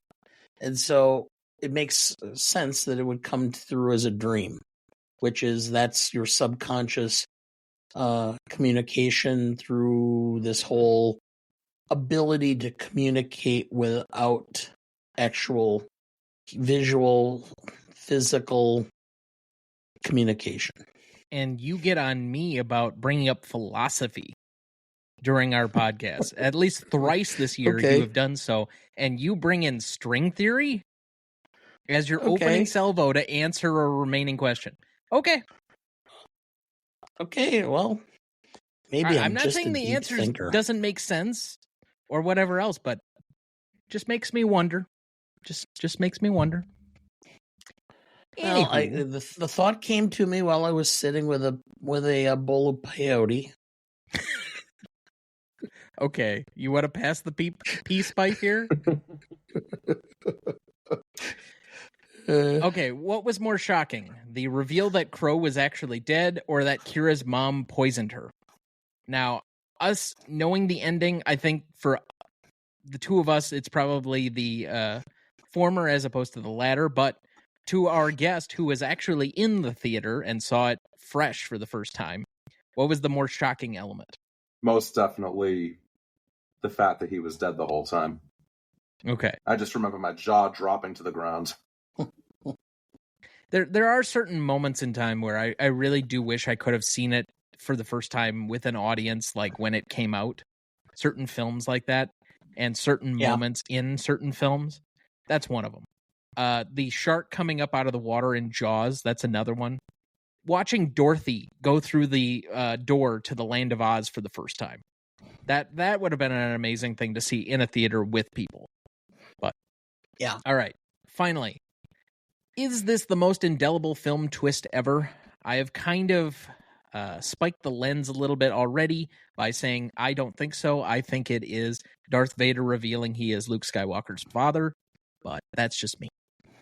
And so it makes sense that it would come through as a dream, that's your subconscious communication through this whole ability to communicate without actual visual, physical communication. And you get on me about bringing up philosophy during our podcast. At least thrice this year you have done so. And you bring in string theory as your opening salvo to answer a remaining question. Okay, well, maybe I'm not saying the answer doesn't make sense or whatever else, but just makes me wonder. Just makes me wonder. Well, the thought came to me while I was sitting with a bowl of peyote. Okay, you want to pass the peace pipe here? Okay, what was more shocking? The reveal that Crowe was actually dead, or that Kira's mom poisoned her? Now, us knowing the ending, I think for the two of us, it's probably the former as opposed to the latter, but to our guest who was actually in the theater and saw it fresh for the first time, what was the more shocking element? Most definitely the fact that he was dead the whole time. Okay. I just remember my jaw dropping to the ground. There are certain moments in time where I really do wish I could have seen it for the first time with an audience, like when it came out. Certain films like that, and certain moments in certain films. That's one of them. The shark coming up out of the water in Jaws, that's another one. Watching Dorothy go through the door to the Land of Oz for the first time. That would have been an amazing thing to see in a theater with people. But yeah. All right. Finally, is this the most indelible film twist ever? I have kind of spiked the lens a little bit already by saying I don't think so. I think it is Darth Vader revealing he is Luke Skywalker's father, but that's just me.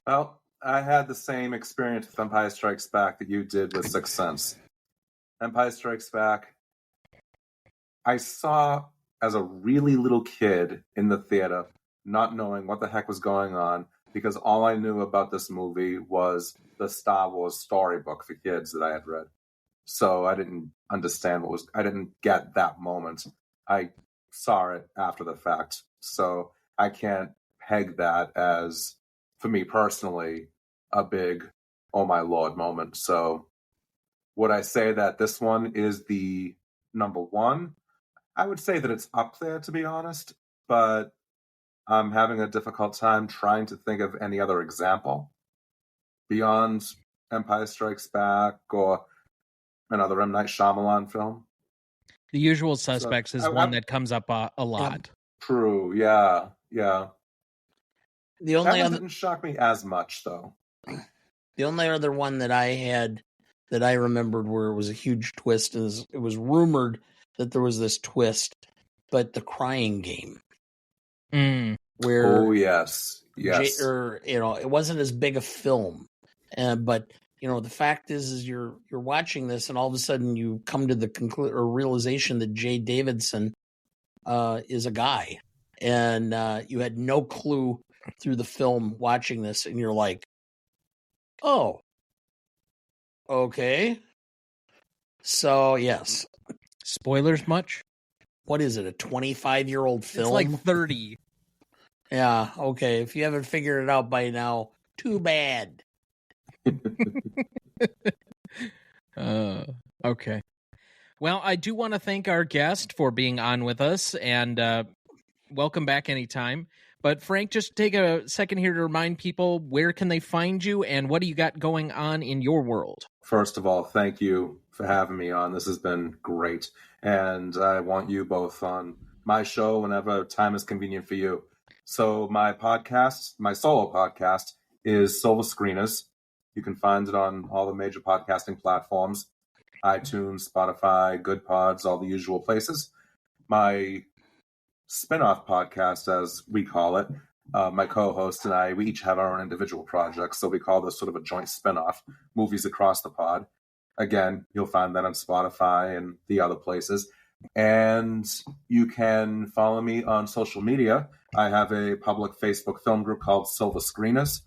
Well, I had the same experience with Empire Strikes Back that you did with Sixth Sense. Empire Strikes Back, I saw as a really little kid in the theater, not knowing what the heck was going on, because all I knew about this movie was the Star Wars storybook for kids that I had read. So I didn't understand I didn't get that moment. I saw it after the fact. So I can't peg that as, for me personally, a big, oh my Lord moment. So would I say that this one is the number one? I would say that it's up there, to be honest, but I'm having a difficult time trying to think of any other example beyond Empire Strikes Back or another M. Night Shyamalan film. The Usual Suspects is one that comes up a lot. True, yeah. The only that one didn't shock me as much, though. The only other one that I had that I remembered where it was a huge twist is it was rumored that there was this twist, but The Crying Game. Where yes. It wasn't as big a film, but the fact is you're watching this and all of a sudden you come to the conclusion or realization that Jay Davidson is a guy, and you had no clue through the film watching this, and you're like, oh, okay. So yes, spoilers much? What is it? A 25-year-old film? It's like 30. Yeah. Okay. If you haven't figured it out by now, too bad. Okay. Well, I do want to thank our guest for being on with us, and welcome back anytime. But Frank, just take a second here to remind people, where can they find you and what do you got going on in your world? First of all, thank you for having me on. This has been great. And I want you both on my show whenever time is convenient for you. So my podcast, my solo podcast, is Silver Screeners. You can find it on all the major podcasting platforms, iTunes, Spotify, Good Pods, all the usual places. My spin-off podcast, as we call it, my co-host and I, we each have our own individual projects, so we call this sort of a joint spin-off, Movies Across the Pod. Again, you'll find that on Spotify and the other places. And you can follow me on social media. I have a public Facebook film group called Silver Screeners.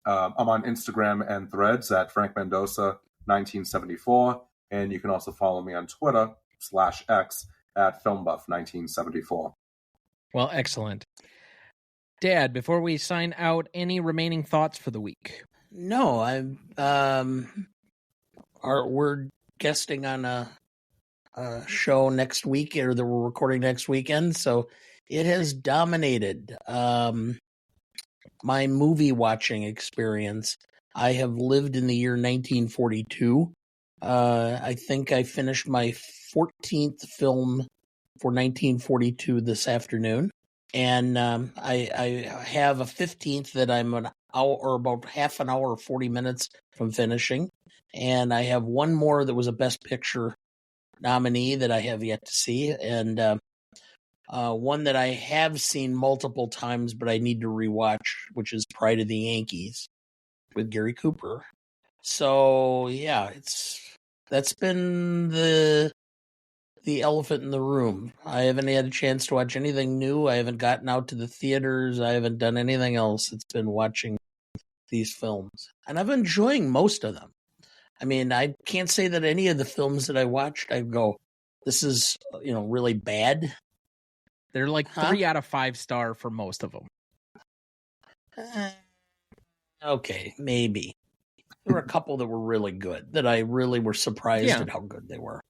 I'm on Instagram and Threads at Frank Mandosa 1974, and you can also follow me on Twitter /X at FilmBuff 1974. Well, excellent. Dad, before we sign out, any remaining thoughts for the week? No, we're guesting on a show next week, or that we're recording next weekend, so it has dominated my movie watching experience. I have lived in the year 1942. I think I finished my 14th film for 1942 this afternoon. And I have a 15th that I'm an hour or about half an hour or 40 minutes from finishing. And I have one more that was a Best Picture nominee that I have yet to see. And one that I have seen multiple times, but I need to rewatch, which is Pride of the Yankees with Gary Cooper. So, yeah, that's been the elephant in the room. I haven't had a chance to watch anything new. I haven't gotten out to the theaters. I haven't done anything else. It's been watching these films. And I'm enjoying most of them. I mean, I can't say that any of the films that I watched, I go, this is, really bad. They're like 3 out of 5 star for most of them. Okay, maybe. There were a couple that were really good, that I really were surprised at how good they were.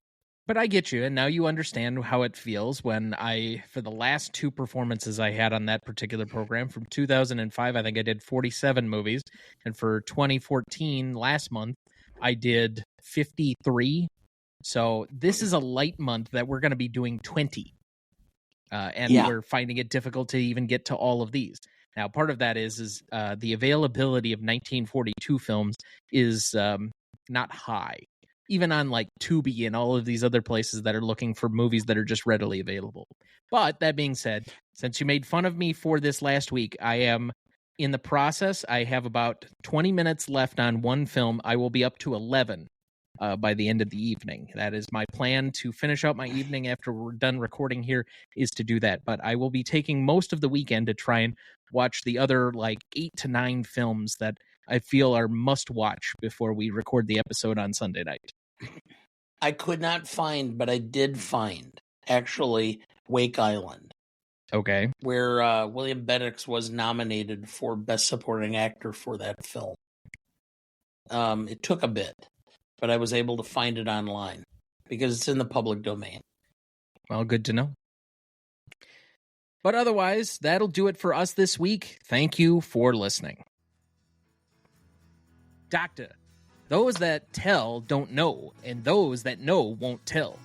But I get you, and now you understand how it feels when for the last 2 performances I had on that particular program, from 2005, I think I did 47 movies, and for 2014, last month, I did 53. So this is a light month that we're going to be doing 20. We're finding it difficult to even get to all of these. Now, part of that is the availability of 1942 films is not high, even on like Tubi and all of these other places that are looking for movies that are just readily available. But that being said, since you made fun of me for this last week, I am in the process. I have about 20 minutes left on one film. I will be up to 11 by the end of the evening. That is my plan to finish out my evening after we're done recording here, is to do that. But I will be taking most of the weekend to try and watch the other 8 to 9 films that I feel are must watch before we record the episode on Sunday night. I could not find, but I did find, actually, Wake Island. Okay. Where William Bendix was nominated for Best Supporting Actor for that film. It took a bit, but I was able to find it online because it's in the public domain. Well, good to know. But otherwise, that'll do it for us this week. Thank you for listening. Doctor, those that tell don't know, and those that know won't tell.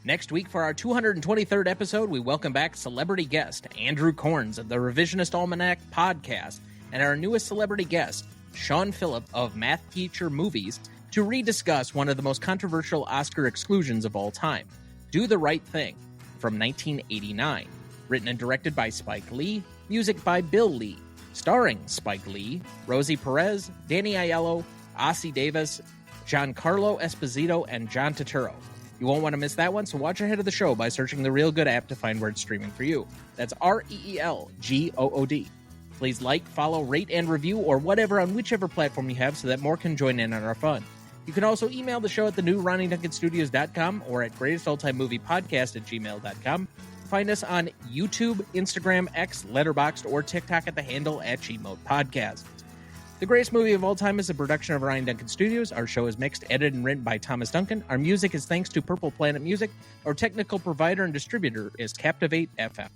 Next week for our 223rd episode, we welcome back celebrity guest Andrew Corns of the Revisionist Almanac podcast and our newest celebrity guest, Sean Phillip of Math Teacher Movies, to rediscuss one of the most controversial Oscar exclusions of all time, Do the Right Thing, from 1989. Written and directed by Spike Lee, music by Bill Lee, starring Spike Lee, Rosie Perez, Danny Aiello, Ossie Davis, Giancarlo Esposito, and John Turturro. You won't want to miss that one, so watch ahead of the show by searching the Real Good app to find where it's streaming for you. That's REELGOOD. Please like, follow, rate, and review, or whatever on whichever platform you have so that more can join in on our fun. You can also email the show at thenewRonnieDuncanStudios.com or at greatestalltimemoviepodcast@gmail.com. Find us on YouTube, Instagram, X, Letterboxd, or TikTok at the handle @GModePodcast. The Greatest Movie of All Time is a production of Ryan Duncan Studios. Our show is mixed, edited, and written by Thomas Duncan. Our music is thanks to Purple Planet Music. Our technical provider and distributor is Captivate FM.